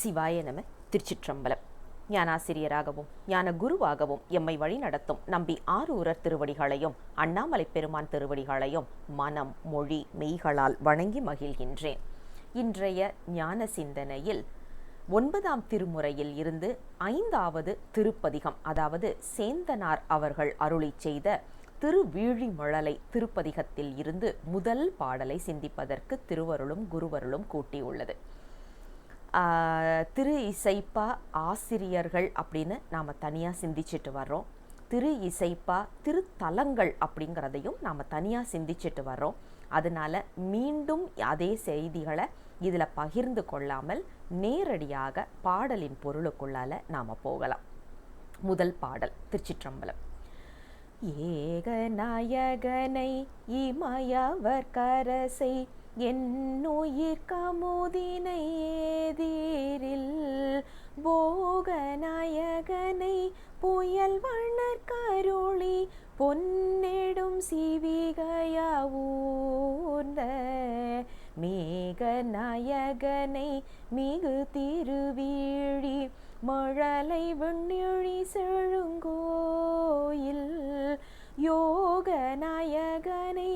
சிவாய நம. திருச்சிற்றம்பலம். ஞானாசிரியராகவும் ஞான குருவாகவும் எம்மை வழி நடத்தும் நம்பி ஆரூரர் திருவடிகளையும் அண்ணாமலை பெருமான் திருவடிகளையும் மனம் மொழி மெய்களால் வணங்கி மகிழ்கின்றேன். இன்றைய ஞான சிந்தனையில் 9ஆம் திருமுறையில் இருந்து 5வது திருப்பதிகம், அதாவது சேந்தனார் அவர்கள் அருளி செய்த திருவீழிமழலை திருப்பதிகத்தில் இருந்து முதல் பாடலை சிந்திப்பதற்கு திருவருளும் குருவருளும் கூட்டியுள்ளது. திரு இசைப்பா ஆசிரியர்கள் அப்படின்னு நாம் தனியாக சிந்திச்சுட்டு வர்றோம். திரு இசைப்பா திருத்தலங்கள் அப்படிங்கிறதையும் நாம் தனியாக சிந்திச்சுட்டு வர்றோம். அதனால மீண்டும் அதே செய்திகளை இதில் பகிர்ந்து கொள்ளாமல் நேரடியாக பாடலின் பொருளுக்குள்ளால நாம் போகலாம். முதல் பாடல். திருச்சிற்றம்பலம். ஏகநாயகனை இமயவர் கரசை என்னுயிர் கமுதினை ஏதீரில் போகநாயகனை புயல் வண்ணர் கருளி பொன்னெடும் சிவிகையாவூர்ந்த மேகநாயகனை மிகு திருவீழி மழலை வெண்ணிழி செழுங்கோயில் யோகநாயகனை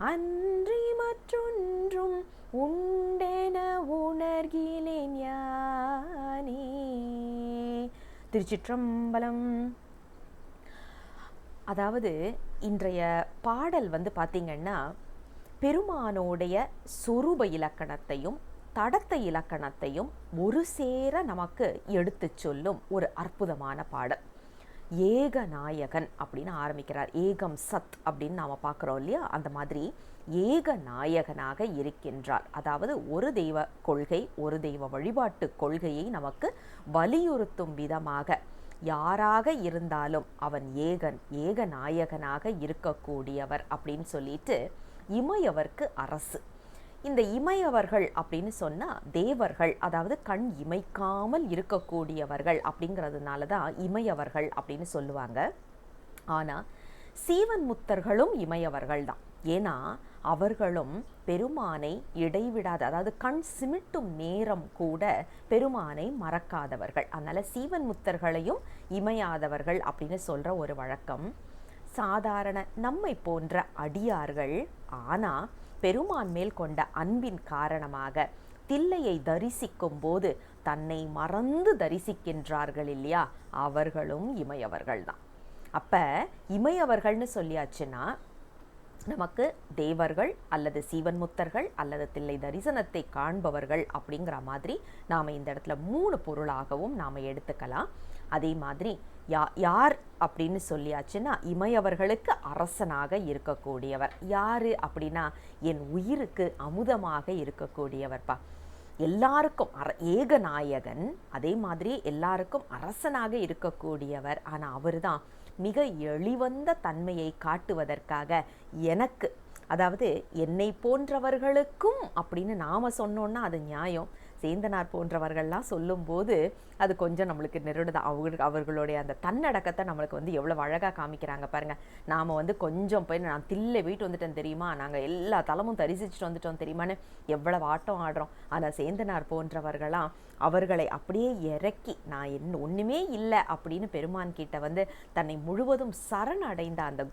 அன்றி மற்றொன்றும் உண்டென உணர்கிலேன் யானே. திருச்சிற்றம்பலம். அதாவது இன்றைய பாடல் பார்த்தீங்கன்னா பெருமானோடைய சொரூப இலக்கணத்தையும் தடத்த இலக்கணத்தையும் ஒரு சேர நமக்கு எடுத்து சொல்லும் ஒரு அற்புதமான பாடல். ஏகநாயகன் அப்படின்னு ஆரம்பிக்கிறார். ஏகம் சத் அப்படின்னு நாம் பார்க்குறோம் இல்லையா? அந்த மாதிரி ஏகநாயகனாக இருக்கின்றார். அதாவது ஒரு தெய்வ கொள்கை, ஒரு தெய்வ வழிபாட்டு கொள்கையை நமக்கு வலியுறுத்தும் விதமாக யாராக இருந்தாலும் அவன் ஏகன், ஏகநாயகனாக இருக்கக்கூடியவர் அப்படின்னு சொல்லிட்டு இமையவர்க்கு அரசு. இந்த இமையவர்கள் அப்படின்னு சொன்னால் தேவர்கள், அதாவது கண் இமைக்காமல் இருக்கக்கூடியவர்கள் அப்படிங்கிறதுனால தான் இமையவர்கள் அப்படின்னு சொல்லுவாங்க. ஆனால் சீவன் முத்தர்களும் இமையவர்கள் தான். ஏன்னா அவர்களும் பெருமானை இடைவிடாத, அதாவது கண் சிமிட்டும் நேரம் கூட பெருமானை மறக்காதவர்கள். அதனால சீவன் முத்தர்களையும் இமையாதவர்கள் அப்படின்னு சொல்கிற ஒரு வழக்கம். சாதாரண நம்மை போன்ற அடியார்கள் ஆனால் பெருமான் மேல் கொண்ட அன்பின் காரணமாக தில்லையை தரிசிக்கும் போது தன்னை மறந்து தரிசிக்கின்றார்கள் இல்லையா? அவர்களும் இமையவர்கள் தான். அப்போ இமையவர்கள்னு சொல்லியாச்சுன்னா நமக்கு தேவர்கள் அல்லது சீவன்முத்தர்கள் அல்லது தில்லை தரிசனத்தை காண்பவர்கள் அப்படிங்கிற மாதிரி நாம் இந்த இடத்துல 3 பொருளாகவும் நாம் எடுத்துக்கலாம். அதே மாதிரி யார் அப்படின்னு சொல்லியாச்சுன்னா இமையவர்களுக்கு அரசனாக இருக்கக்கூடியவர். யார் அப்படின்னா என் உயிருக்கு அமுதமாக இருக்கக்கூடியவர்ப்பா. எல்லாருக்கும் ஏகநாயகன், அதே மாதிரி எல்லாருக்கும் அரசனாக இருக்கக்கூடியவர். ஆனால் அவர் தான் மிக எளிவந்த தன்மையை காட்டுவதற்காக எனக்கு, அதாவது என்னை போன்றவர்களுக்கும் அப்படின்னு நாம் சொன்னோன்னா அது நியாயம். சேந்தனார் போன்றவர்கள்லாம் சொல்லும்போது அது கொஞ்சம் நம்மளுக்கு நெருடுதான். அவர்களுடைய அந்த தன்னடக்கத்தை நம்மளுக்கு எவ்வளோ அழகாக காமிக்கிறாங்க பாருங்கள். நாம் கொஞ்சம் போய் நான் தில்லை வீட்டு வந்துட்டேன் தெரியுமா, நாங்கள் எல்லா தலமும் தரிசிச்சுட்டு வந்துட்டோம் தெரியுமான்னு எவ்வளவு ஆட்டம் ஆடுறோம். ஆனால் சேந்தனார் போன்றவர்களாம் அவர்களை அப்படியே இறக்கி நான் ஒன்றுமே இல்லை அப்படின்னு பெருமான் கிட்ட தன்னை முழுவதும் சரணடைந்த அந்த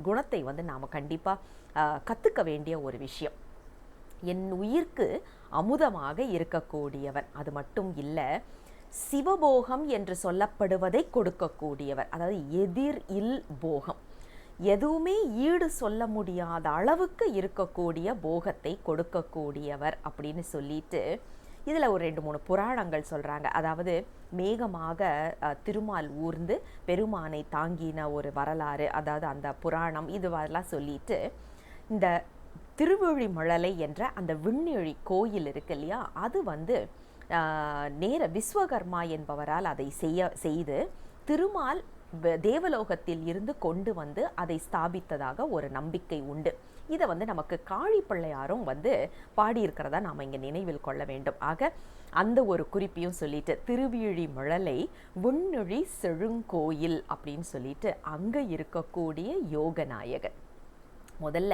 குணத்தை நாம் கண்டிப்பாக கற்றுக்க வேண்டிய ஒரு விஷயம். என் உயிர்க்கு அமுதமாக இருக்கக்கூடியவர். அது மட்டும் இல்லை, சிவபோகம் என்று சொல்லப்படுவதை கொடுக்கக்கூடியவர். அதாவது எதிர் இல் போகம், எதுவுமே ஈடு சொல்ல முடியாத அளவுக்கு இருக்கக்கூடிய போகத்தை கொடுக்கக்கூடியவர் அப்படின்னு சொல்லிட்டு இதில் ஒரு 2-3 புராணங்கள் சொல்கிறாங்க. அதாவது மேகமாக திருமால் ஊர்ந்து பெருமானை தாங்கின ஒரு வரலாறு, அதாவது அந்த புராணம் இதுவெல்லாம் சொல்லிட்டு இந்த திருவீழிமழலை என்ற அந்த விண்ணெழி கோயில் இருக்கு இல்லையா, அது நேர விஸ்வகர்மா என்பவரால் அதை செய்து திருமால் தேவலோகத்தில் இருந்து கொண்டு அதை ஸ்தாபித்ததாக ஒரு நம்பிக்கை உண்டு. இதை நமக்கு காழிப்பிள்ளையாரும் பாடியிருக்கிறதா நாம் இங்கே நினைவில் கொள்ள வேண்டும். ஆக அந்த ஒரு குறிப்பையும் சொல்லிட்டு திருவீழிமழலை விண்ணெழி செழுங்கோயில் அப்படின்னு சொல்லிட்டு அங்கே இருக்கக்கூடிய யோகநாயகன். முதல்ல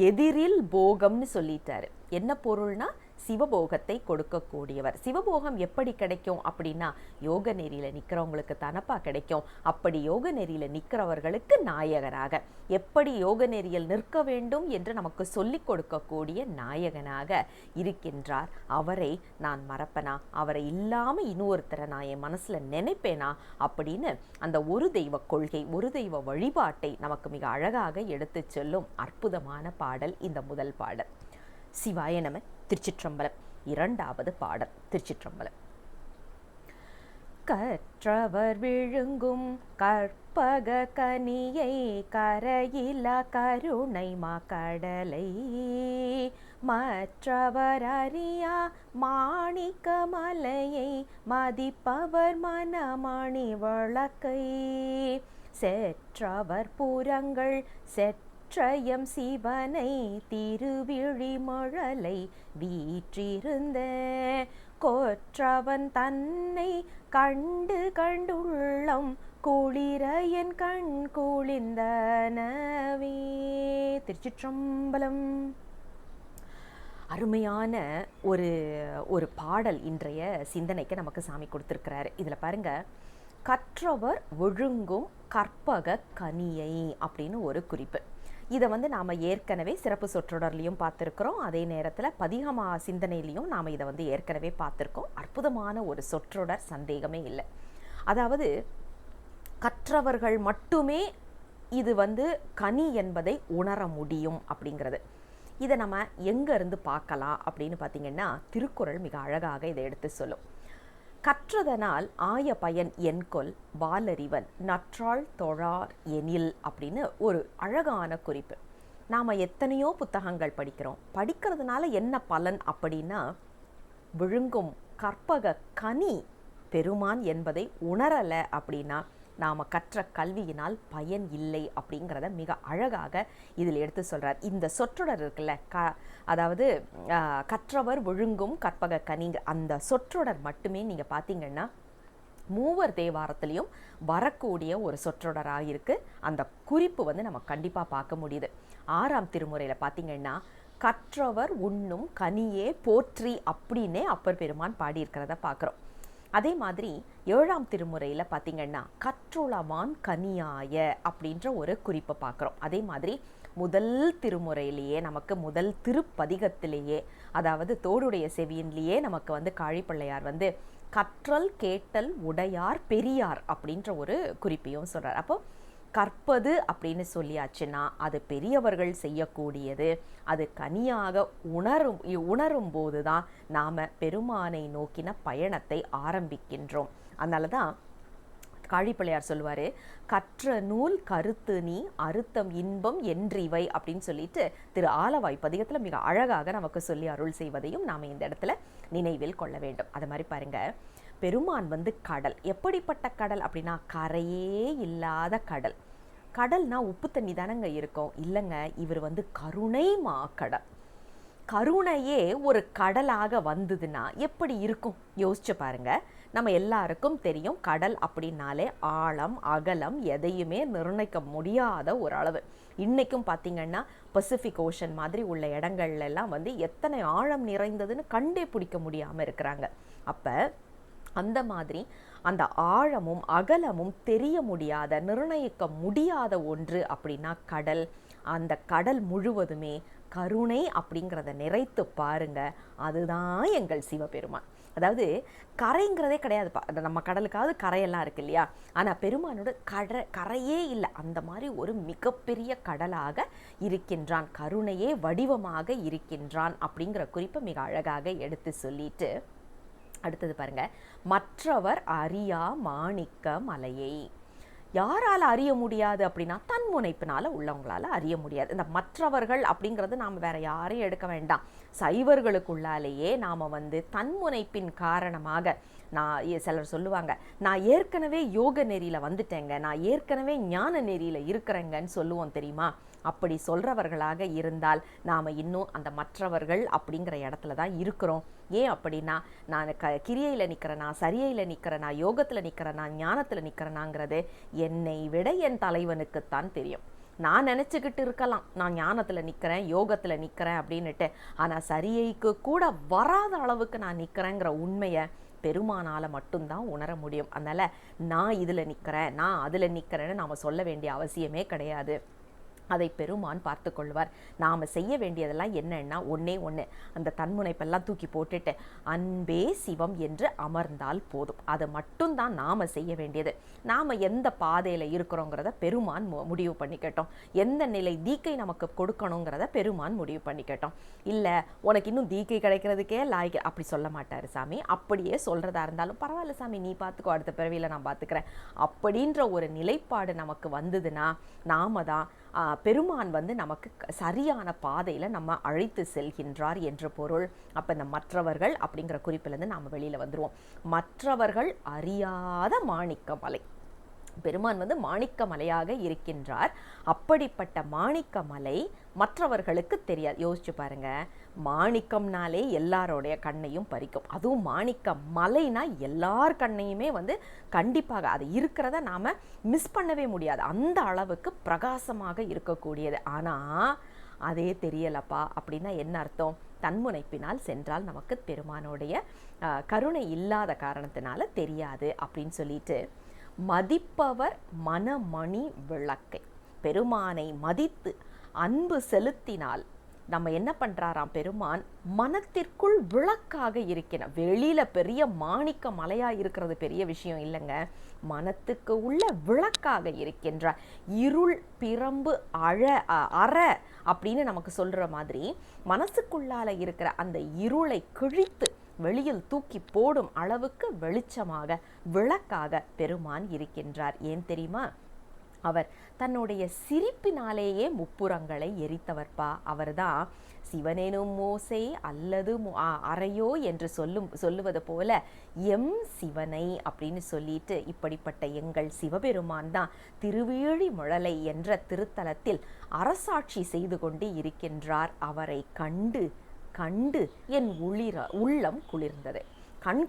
எதிரில் போகம்னு சொல்லிட்டாரு. என்ன பொருள்னா சிவபோகத்தை கொடுக்கக்கூடியவர். சிவபோகம் எப்படி கிடைக்கும் அப்படின்னா யோக நெறியில் நிற்கிறவங்களுக்கு தானப்பா கிடைக்கும். அப்படி யோக நெறியில் நிற்கிறவர்களுக்கு நாயகனாக, எப்படி யோக நெறியில் நிற்க வேண்டும் என்று நமக்கு சொல்லிக் கொடுக்கக்கூடிய நாயகனாக இருக்கின்றார். அவரை நான் மறப்பனா, அவரை இல்லாமல் இன்னொருத்தரை நான் என் மனசில் நினைப்பேனா அப்படின்னு அந்த ஒரு தெய்வ கொள்கை, ஒரு தெய்வ வழிபாட்டை நமக்கு மிக அழகாக எடுத்து சொல்லும் அற்புதமான பாடல் இந்த முதல் பாடல். சிவாய நம. திருச்சிற்றம்பலம். இரண்டாவது பாடல். திருச்சிற்றம்பலம். கற்றவர் விழுங்கும் கற்பக கனியை கரையில கருணை மாக்கடலை மற்றவர் அறியா மாணிக்க மலையை மதிப்பவர் மனமணி வழக்கை செற்றவர் புறங்கள் செற்றயம் சிவனை திருவிழி மழலை வீற்றிருந்த கொற்றவன் தன்னை கண்டு கண்டுள்ளம் குளிர என் கண் குளிர்ந்தனவே. திருச்சிற்றம்பலம். அருமையான ஒரு பாடல் இன்றைய சிந்தனைக்கு நமக்கு சாமி கொடுத்துருக்கிறாரு. இதில் பாருங்க, கற்றவர் ஒழுங்கும் கற்பக கனியை அப்படின்னு ஒரு குறிப்பு. இதை நாம் ஏற்கனவே சிறப்பு சொற்றொடர்லையும் பார்த்துருக்குறோம். அதே நேரத்தில் பதிகமா சிந்தனையிலையும் நாம் இதை ஏற்கனவே பார்த்துருக்கோம். அற்புதமான ஒரு சொற்றொடர், சந்தேகமே இல்லை. அதாவது கற்றவர்கள் மட்டுமே இது கனி என்பதை உணர முடியும் அப்படிங்கிறது. இதை நம்ம எங்கேருந்து பார்க்கலாம் அப்படின்னு பார்த்தீங்கன்னா, திருக்குறள் மிக அழகாக இதை எடுத்து சொல்லும். கற்றதனால் ஆய பயன் என்கொல் வாலறிவன் நற்றாள் தொழார் எனில் அப்படின்னு ஒரு அழகான குறிப்பு. நாம் எத்தனையோ புத்தகங்கள் படிக்கிறோம். படிக்கிறதுனால என்ன பலன் அப்படின்னா, விழுங்கும் கற்பக கனி பெருமான் என்பதை உணரலை அப்படின்னா நாம் கற்ற கல்வியினால் பயன் இல்லை அப்படிங்கிறத மிக அழகாக இதில் எடுத்து சொல்கிறார். இந்த சொற்றொடர் இருக்குல்ல, அதாவது கற்றவர் விழுங்கும் கற்பக கனிங்க, அந்த சொற்றொடர் மட்டுமே நீங்கள் பார்த்தீங்கன்னா மூவர் தேவாரத்திலையும் வரக்கூடிய ஒரு சொற்றொடராக இருக்குது. அந்த குறிப்பு நம்ம கண்டிப்பாக பார்க்க முடியுது. 6ஆம் திருமுறையில் பார்த்தீங்கன்னா, கற்றவர் உண்ணும் கனியே போற்றி அப்படின்னே அப்பர் பெருமான் பாடியிருக்கிறத பார்க்குறோம். அதே மாதிரி 7ஆம் திருமுறையில் பார்த்தீங்கன்னா, கற்றுளமான் கனியாய அப்படின்ற ஒரு குறிப்பை பார்க்குறோம். அதே மாதிரி முதல் திருமுறையிலேயே நமக்கு முதல் திருப்பதிகத்திலேயே, அதாவது தோடுடைய செவியின்லேயே நமக்கு காழிப்பிள்ளையார் கற்றல் கேட்டல் உடையார் பெரியார் அப்படின்ற ஒரு குறிப்பையும் சொல்கிறார். அப்போ கற்பது அப்படின்னு சொல்லியாச்சுன்னா அது பெரியவர்கள் செய்யக்கூடியது. அது கனியாக உணரும் போது தான் நாம் பெருமானை நோக்கின பயணத்தை ஆரம்பிக்கின்றோம். அதனால தான் காழிப்பிள்ளையார் சொல்லுவார், கற்ற நூல் கருத்து நீ அறுத்தம் இன்பம் என்றிவை அப்படின்னு சொல்லிட்டு திரு ஆலவாய் பதிகத்தில் மிக அழகாக நமக்கு சொல்லி அருள் செய்வதையும் நாம் இந்த இடத்துல நினைவில் கொள்ள வேண்டும். அது மாதிரி பாருங்க, பெருமான் கடல். எப்படிப்பட்ட கடல் அப்படின்னா, கரையே இல்லாத கடல். கடல்னா உப்பு தண்ணி தானங்க இருக்கும்? இல்லைங்க, இவர் கருணை மாக்கடல். கருணையே ஒரு கடலாக வந்ததுன்னா எப்படி இருக்கும் யோசிச்சு பாருங்க. நம்ம எல்லாருக்கும் தெரியும், கடல் அப்படின்னாலே ஆழம் அகலம் எதையுமே நிர்ணயிக்க முடியாத ஒரு அளவு. இன்னைக்கும் பார்த்தீங்கன்னா பசிபிக் ஓஷன் மாதிரி உள்ள இடங்கள்ல எல்லாம் எத்தனை ஆழம் நிறைந்ததுன்னு கண்டே பிடிக்க முடியாமல் இருக்கிறாங்க. அப்போ அந்த மாதிரி அந்த ஆழமும் அகலமும் தெரிய முடியாத, நிர்ணயிக்க முடியாத ஒன்று அப்படின்னா கடல். அந்த கடல் முழுவதுமே கருணை அப்படிங்கிறத நிறைத்து பாருங்க. அதுதான் எங்கள் சிவபெருமான். அதாவது கரைங்கிறதே கிடையாதுப்பா. நம்ம கடலுக்காவது கரையெல்லாம் இருக்கு இல்லையா, ஆனால் பெருமானோட கரையே இல்லை. அந்த மாதிரி ஒரு மிகப்பெரிய கடலாக இருக்கின்றான், கருணையே வடிவமாக இருக்கின்றான் அப்படிங்கிற குறிப்பை மிக அழகாக எடுத்து சொல்லிட்டு அடுத்தது பாருங்க, மற்றவர் அறியா மாணிக்க மலையை. யாரால் அறிய முடியாது அப்படின்னா, தன்முனைப்பினால உள்ளவங்களால அறிய முடியாது. இந்த மற்றவர்கள் அப்படிங்கிறது நாம் வேற யாரையும் எடுக்க வேண்டாம். சைவர்களுக்குள்ளாலேயே நாம் தன்முனைப்பின் காரணமாக, சிலர் சொல்லுவாங்க, நான் ஏற்கனவே யோக நெறியில் வந்துட்டேங்க, நான் ஏற்கனவே ஞான நெறியில் இருக்கிறேங்கன்னு சொல்லுவோம் தெரியுமா. அப்படி சொல்கிறவர்களாக இருந்தால் நாம் இன்னும் அந்த மற்றவர்கள் அப்படிங்கிற இடத்துல தான் இருக்கிறோம். ஏன் அப்படின்னா, நான் கிரியையில் நிற்கிறேனா, சரியையில் நிற்கிறேனா, யோகத்தில் நிற்கிறேனா, ஞானத்தில் நிற்கிறேனாங்கிறது என்னை விட என் தலைவனுக்குத்தான் தெரியும். நான் நினச்சிக்கிட்டு இருக்கலாம் நான் ஞானத்தில் நிற்கிறேன், யோகத்தில் நிற்கிறேன் அப்படின்னுட்டு. ஆனால் சரியைக்கு கூட வராத அளவுக்கு நான் நிற்கிறேங்கிற உண்மையை பெருமானால் மட்டும்தான் உணர முடியும். அதனால் நான் இதில் நிற்கிறேன், நான் அதில் நிற்கிறேன்னு நாம் சொல்ல வேண்டிய அவசியமே கிடையாது. அதை பெருமான் பார்த்து கொள்வார். நாம் செய்ய வேண்டியதெல்லாம் என்னன்னா, ஒன்றே ஒன்று, அந்த தன்முனைப்பெல்லாம் தூக்கி போட்டுட்டு அன்பே சிவம் என்று அமர்ந்தால் போதும். அது மட்டும்தான் நாம் செய்ய வேண்டியது. நாம் எந்த பாதையில் இருக்கிறோங்கிறத பெருமான் முடிவு பண்ணிக்கட்டும். எந்த நிலை தீக்கை நமக்கு கொடுக்கணுங்கிறத பெருமான் முடிவு பண்ணிக்கட்டும். இல்லை உனக்கு இன்னும் தீக்கை கிடைக்கிறதுக்கே லாய்க்கு அப்படி சொல்ல மாட்டார் சாமி. அப்படியே சொல்கிறதா இருந்தாலும் பரவாயில்ல சாமி, நீ பார்த்துக்கோ, அடுத்த பிறவியில் நான் பார்த்துக்கிறேன் அப்படின்ற ஒரு நிலைப்பாடு நமக்கு வந்ததுன்னா நாம தான் பெருமான் நமக்கு சரியான பாதையில் நம்ம அழைத்து செல்கின்றார் என்று பொருள். அப்போ இந்த மற்றவர்கள் அப்படிங்கிற குறிப்பிலேருந்து நாம் வெளியில் வந்துடுவோம். மற்றவர்கள் அறியாத மாணிக்க மலை. பெருமான் மாணிக்க மலையாக இருக்கின்றார். அப்படிப்பட்ட மாணிக்க மலை மற்றவர்களுக்கு தெரியாது. யோசிச்சு பாருங்க, மாணிக்கம்னாலே எல்லாரோடைய கண்ணையும் பறிக்கும். அதுவும் மாணிக்க மலைனா எல்லார் கண்ணையுமே கண்டிப்பாக அது இருக்கிறத நாம் மிஸ் பண்ணவே முடியாது. அந்த அளவுக்கு பிரகாசமாக இருக்கக்கூடியது. ஆனால் அதே தெரியலப்பா அப்படின்னா என்ன அர்த்தம்? தன்முனைப்பினால் சென்றால் நமக்கு பெருமானுடைய கருணை இல்லாத காரணத்தினால தெரியாது அப்படின்னு சொல்லிட்டு, மதிப்பவர் மனமணி விளக்கை. பெருமானை மதித்து அன்பு செலுத்தினால் நம்ம என்ன பண்ணுறாராம்? பெருமான் மனத்திற்குள் விளக்காக இருக்கிறார். வெளியில் பெரிய மாணிக்க மலையாக இருக்கிறது பெரிய விஷயம் இல்லைங்க, மனத்துக்கு உள்ள விளக்காக இருக்கின்றார். இருள் பிரம்பு அற அப்படின்னு நமக்கு சொல்கிற மாதிரி மனசுக்குள்ளால இருக்கிற அந்த இருளை கிழித்து வெளியில் தூக்கி போடும் அளவுக்கு வெளிச்சமாக விளக்காக பெருமான் இருக்கின்றார். ஏன் தெரியுமா? அவர் தன்னுடைய சிரிப்பினாலேயே முப்புறங்களை எரித்தவர்ப்பா. அவர்தான் சிவனேனும் மோசே அல்லது அறையோ என்று சொல்லுவது போல எம் சிவனை அப்படின்னு சொல்லிட்டு, இப்படிப்பட்ட எங்கள் சிவபெருமான் தான் திருவேழி முழலை என்ற திருத்தலத்தில் அரசாட்சி செய்து கொண்டு இருக்கின்றார். அவரை கண்டு கண்டு என் உள்ளம் குளிர்ந்தது. கண்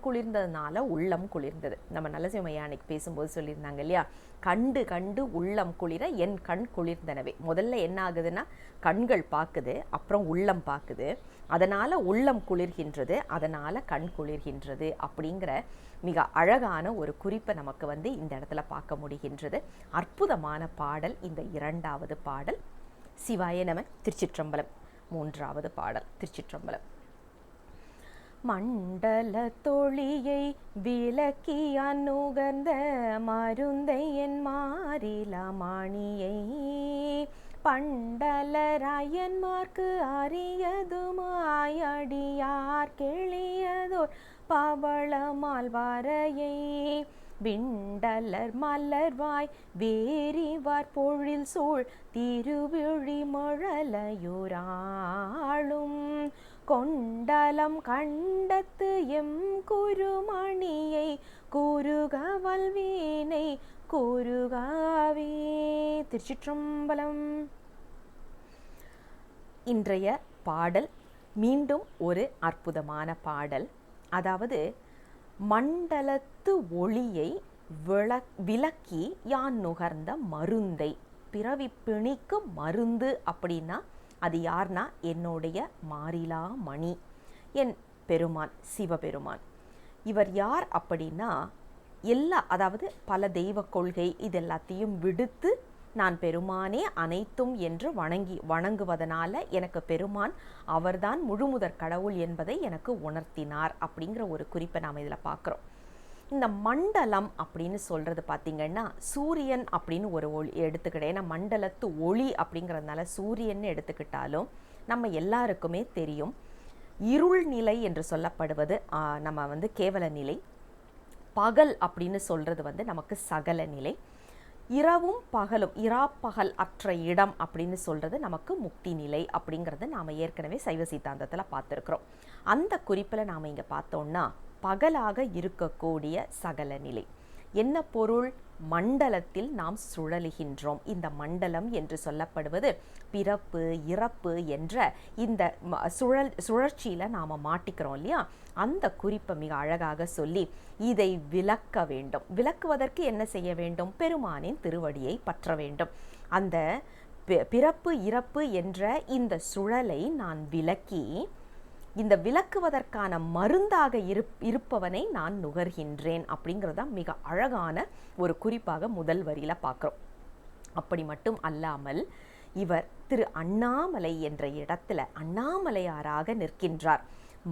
குளிர்ந்ததுனால உள்ளம் குளிர்ந்தது. நம்ம நல்லசிவமையா அன்னைக்கு பேசும்போது சொல்லியிருந்தாங்க இல்லையா, கண்டு கண்டு உள்ளம் குளிர என் கண் குளிர்ந்தனவே. முதல்ல என்ன ஆகுதுன்னா, கண்கள் பார்க்குது, அப்புறம் உள்ளம் பார்க்குது, அதனால் உள்ளம் குளிர்கின்றது, அதனால் கண் குளிர்கின்றது அப்படிங்கிற மிக அழகான ஒரு குறிப்பை நமக்கு இந்த இடத்துல பார்க்க முடிகின்றது. அற்புதமான பாடல் இந்த இரண்டாவது பாடல். சிவாய நம. திருச்சிற்றம்பலம். மூன்றாவது பாடல். திருச்சிற்றம்பலம். மண்டல தொழியை விலக்கி அநுகர்ந்த மருந்தை என் மாறிலா மாணியை பண்டலராயன்மார்க்கு அரியதுமாயடியார் கெளியதோர் பவளமால் வரையை விண்டலர் மலர்வாய் வேரிவார் பொழில் சூழ் திருவிழி மழலையுராளும் கொண்டலம் கண்டத்து எம் குருமணியை குருகவல் வீணை குருகாவே. திருச்சிற்றம்பலம். இன்றைய பாடல் மீண்டும் ஒரு அற்புதமான பாடல். அதாவது மண்டலத்து ஒளியை விளக்கி யான் நுகர்ந்த மருந்தை. பிறவி பிணிக்கு மருந்து அப்படின்னா அது யார்னா என்னுடைய மாறிலா மணி, என் பெருமான் சிவபெருமான். இவர் யார் அப்படின்னா அதாவது பல தெய்வ கொள்கை இதெல்லாத்தையும் விடுத்து நான் பெருமானே அனைத்தும் என்று வணங்குவதனால எனக்கு பெருமான் அவர்தான் முழுமுதற் கடவுள் என்பதை எனக்கு உணர்த்தினார் அப்படிங்கிற ஒரு குறிப்பை நாம் இதில் பார்க்குறோம். இந்த மண்டலம் அப்படின்னு சொல்கிறது பார்த்திங்கன்னா சூரியன் அப்படின்னு ஒரு ஒளி எடுத்துக்கிட்டேன். ஏன்னா மண்டலத்து ஒளி அப்படிங்கிறதுனால சூரியன் எடுத்துக்கிட்டாலும் நம்ம எல்லாருக்குமே தெரியும், இருள் நிலை என்று சொல்லப்படுவது நம்ம கேவல நிலை, பகல் அப்படின்னு சொல்கிறது நமக்கு சகல நிலை, இரவும் பகலும் இராப்பகல் அற்ற இடம் அப்படின்னு சொல்கிறது நமக்கு முக்தி நிலை அப்படிங்கிறது நாம் ஏற்கனவே சைவ சித்தாந்தத்தில் பார்த்துருக்குறோம். அந்த குறிப்பில் நாம் இங்கே பார்த்தோம்னா பகலாக இருக்கக்கூடிய சகல நிலை, என்ன பொருள்? மண்டலத்தில் நாம் சுழலுகின்றோம். இந்த மண்டலம் என்று சொல்லப்படுவது பிறப்பு இறப்பு என்ற இந்த சுழற்சியில் நாம் மாட்டிக்கிறோம் இல்லையா? அந்த குறிப்பை மிக அழகாக சொல்லி இதை விளக்க வேண்டும். விளக்குவதற்கு என்ன செய்ய வேண்டும்? பெருமானின் திருவடியை பற்ற வேண்டும். அந்த பிறப்பு இறப்பு என்ற இந்த சுழலை நான் விளக்கி இந்த விளக்குவதற்கான மருந்தாக இருப்பவனை நான் நுகர்கின்றேன் அப்படிங்கிறத மிக அழகான ஒரு குறிப்பாக முதல் வரியில் பார்க்குறோம். அப்படி மட்டும் அல்லாமல் இவர் திரு அண்ணாமலை என்ற இடத்துல அண்ணாமலையாராக நிற்கின்றார்.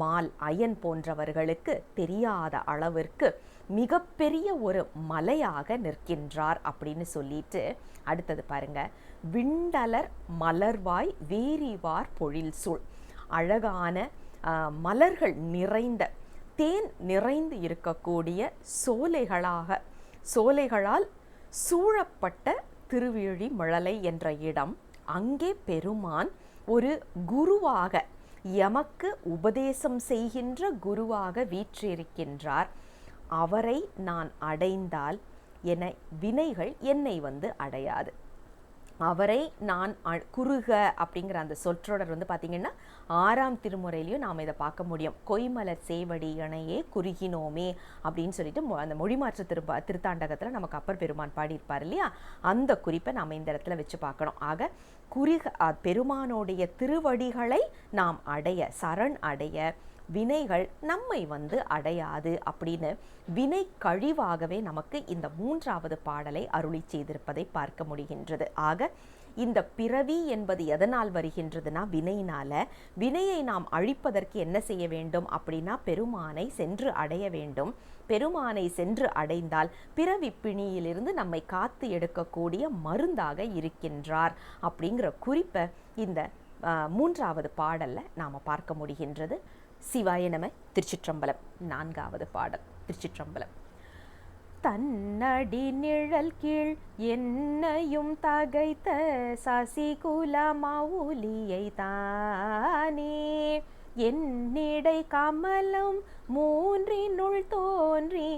மால் அயன் போன்றவர்களுக்கு தெரியாத அளவிற்கு மிகப்பெரிய ஒரு மலையாக நிற்கின்றார் அப்படின்னு சொல்லிட்டு அடுத்தது பாருங்க, விண்டலர் மலர்வாய் வேரிவார் பொழில் சூழ். அழகான மலர்கள் நிறைந்த தேன் நிறைந்து இருக்கக்கூடிய சோலைகளால் சூழப்பட்ட திருவிழிமழலை என்ற இடம். அங்கே பெருமான் ஒரு குருவாக எமக்கு உபதேசம் செய்கின்ற குருவாக வீற்றிருக்கின்றார். அவரை நான் அடைந்தால் என வினைகள் என்னை அடையாது. அவரை நான் குறுக அப்படிங்கிற அந்த சொற்றொடர் பார்த்தீங்கன்னா 6ஆம் திருமுறையிலையும் நாம் இதை பார்க்க முடியும். கொய்மலர் சேவடி இணையே குறுகினோமே அப்படின்னு சொல்லிட்டு அந்த மொழிமாற்று திருத்தாண்டகத்தில் நமக்கு அப்பர் பெருமான் பாடியிருப்பார் இல்லையா? அந்த குறிப்பை நாம் இந்த இடத்துல வச்சு பார்க்கணும். ஆக பெருமானுடைய திருவடிகளை நாம் அடைய, சரண் அடைய வினைகள் நம்மை அடையாது அப்படின்னு வினை கழிவாகவே நமக்கு இந்த 3வது பாடலை அருளி செய்திருப்பதை பார்க்க முடிகின்றது. ஆக இந்த பிறவி என்பது எதனால் வருகின்றதுன்னா வினையினால. வினையை நாம் அழிப்பதற்கு என்ன செய்ய வேண்டும் அப்படின்னா பெருமானை சென்று அடைய வேண்டும். பெருமானை சென்று அடைந்தால் பிறவி பிணியிலிருந்து நம்மை காத்து எடுக்கக்கூடிய மருந்தாக இருக்கின்றார் அப்படிங்கிற குறிப்பை இந்த 3வது பாடல்ல நாம பார்க்க முடிகின்றது. சிவாய நம. திருச்சிற்றம்பலம். 4வது பாடல். திருச்சிற்றம்பலம். தன்னடி நிழல் கீழ் என்னையும் தகைத்த சசிகுல மவுலியை தானே என்னிடை கமலம் 3னுள் தோன்றி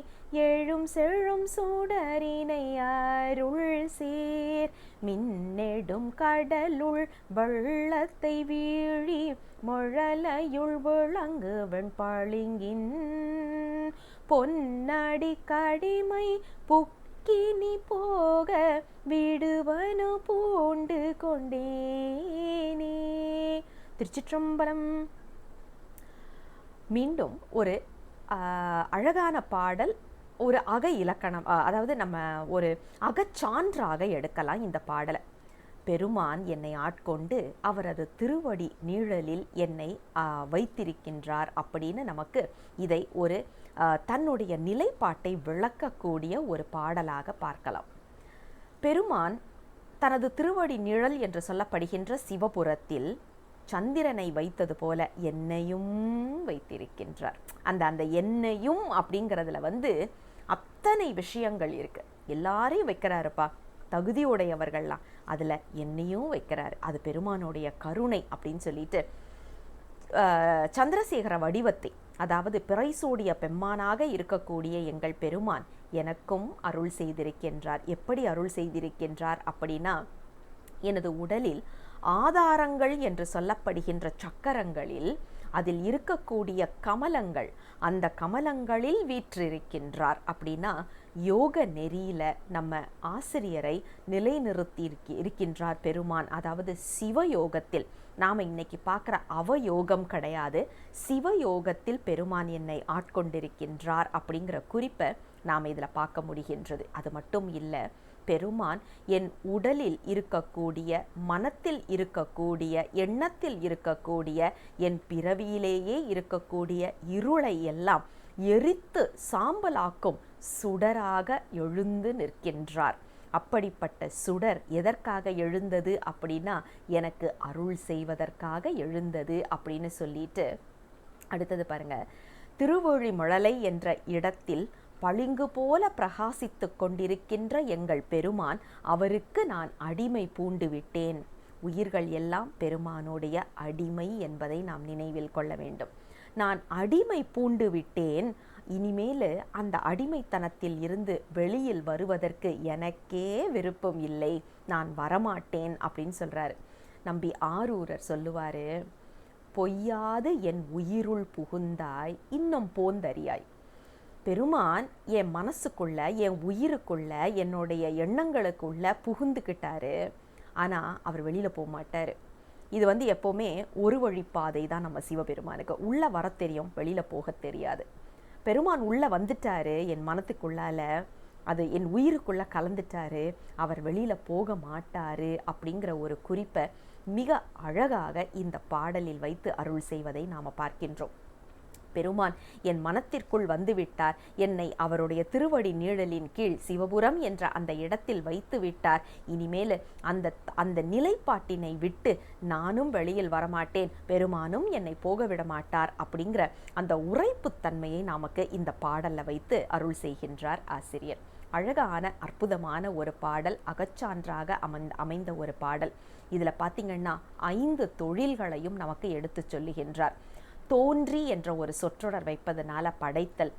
எழும் செழும் சுடரினை அருள் சேர் மின்னெடும் கடலுள் வெள்ளத்தை வீழி முழலையுள் விளங்கு வெண்பாளிங்கின் பொன்னடி கடிமை புக்கினி போக விடுவனு பூண்டு கொண்டேனே. திருச்சிற்றம்பலம். மீண்டும் ஒரு அழகான பாடல், ஒரு அக இலக்கணம், அதாவது நம்ம ஒரு அகச்சான்றாக எடுக்கலாம் இந்த பாடலை. பெருமான் என்னை ஆட்கொண்டு அவரது திருவடி நீழலில் என்னை வைத்திருக்கின்றார் அப்படின்னு நமக்கு இதை ஒரு தன்னுடைய நிலைப்பாட்டை விளக்கக்கூடிய ஒரு பாடலாக பார்க்கலாம். பெருமான் தனது திருவடி நிழல் என்று சொல்லப்படுகின்ற சிவபுரத்தில் சந்திரனை வைத்தது போல என்னையும் வைத்திருக்கின்றார். அந்த என்னையும் அப்படிங்கிறதுல அத்தனை விஷயங்கள் இருக்கு. எல்லாரையும் வைக்கிறாருப்பா, தகுதியுடையவர்கள்லாம், அதுல என்னையும் வைக்கிறாரு. அது பெருமானுடைய கருணை அப்படின்னு சொல்லிட்டு சந்திரசேகர வடிவத்தை, அதாவது பிறைசூடிய பெம்மானாக இருக்கக்கூடிய எங்கள் பெருமான் எனக்கும் அருள் செய்திருக்கின்றார். எப்படி அருள் செய்திருக்கின்றார் அப்படின்னா, எனது உடலில் ஆதாரங்கள் என்று சொல்லப்படுகின்ற சக்கரங்களில் அதில் இருக்கக்கூடிய கமலங்கள், அந்த கமலங்களில் வீற்றிருக்கின்றார். அப்படின்னா யோக நெறியில நம்ம ஆசிரியரை நிலைநிறுத்தி இருக்கின்றார் பெருமான். அதாவது சிவயோகத்தில் நாம் இன்னைக்கு பார்க்குற அவயோகம் கிடையாது, சிவயோகத்தில் பெருமான் என்னை ஆட்கொண்டிருக்கின்றார் அப்படிங்கிற குறிப்பை நாம் இதில் பார்க்க முடிகின்றது. அது மட்டும் இல்லை, பெருமான் என் உடலில் இருக்கக்கூடிய, மனத்தில் இருக்கக்கூடிய, எண்ணத்தில் இருக்கக்கூடிய, என் பிறவியிலேயே இருக்கக்கூடிய இருளை எல்லாம் எரித்து சாம்பலாக்கும் சுடராக எழுந்து நிற்கின்றார். அப்படிப்பட்ட சுடர் எதற்காக எழுந்தது அப்படின்னா, எனக்கு அருள் செய்வதற்காக எழுந்தது அப்படின்னு சொல்லிட்டு அடுத்தது பாருங்க, திருவொழிமழலை என்ற இடத்தில் பளிங்கு போல பிரகாசித்து கொண்டிருக்கின்ற எங்கள் பெருமான், அவருக்கு நான் அடிமை பூண்டு விட்டேன். உயிர்கள் எல்லாம் பெருமானுடைய அடிமை என்பதை நாம் நினைவில் கொள்ள வேண்டும். நான் அடிமை பூண்டு விட்டேன். இனிமேல் அந்த அடிமைத்தனத்தில் இருந்து வெளியில் வருவதற்கு எனக்கே விருப்பம் இல்லை, நான் வரமாட்டேன் அப்படின்னு சொல்கிறாரு. நம்பி ஆரூரர் சொல்லுவார், பொய்யாது என் உயிருள் புகுந்தாய் இன்னும் போந்தறியாய். பெருமான் என் மனசுக்குள்ள, என் உயிருக்குள்ள, என்னுடைய எண்ணங்களுக்குள்ள புகுந்துக்கிட்டாரு. ஆனால் அவர் வெளியில் போக மாட்டார். இது எப்போவுமே ஒரு வழிப்பாதை தான் நம்ம சிவபெருமானுக்கு. உள்ளே வர தெரியும், வெளியில் போக தெரியாது. பெருமான் உள்ளே வந்துட்டாரு என் மனத்துக்குள்ளால, அது என் உயிருக்குள்ளே கலந்துட்டாரு, அவர் வெளியில் போக மாட்டாரு அப்படிங்கிற ஒரு குறிப்பை மிக அழகாக இந்த பாடலில் வைத்து அருள் செய்வதை நாம் பார்க்கின்றோம். பெருமான் என் மனத்திற்குள் வந்துவிட்டார், என்னை அவருடைய திருவடி நீழலின் கீழ் சிவபுரம் என்ற அந்த இடத்தில் வைத்து விட்டார். இனிமேல் அந்த நிலைப்பாட்டினை விட்டு நானும் வெளியில் வரமாட்டேன், பெருமானும் என்னை போக விட மாட்டார் அப்படிங்கிற அந்த உரைப்புத்தன்மையை நமக்கு இந்த பாடல்ல வைத்து அருள் செய்கின்றார் ஆசிரியர். அழகான அற்புதமான ஒரு பாடல், அகச்சான்றாக அமைந்த ஒரு பாடல். இதில் பார்த்தீங்கன்னா 5 தொழில்களையும் நமக்கு எடுத்து சொல்லுகின்றார். தோன்றி என்ற ஒரு சொற்றொடர் வைப்பதனால படைத்தல்,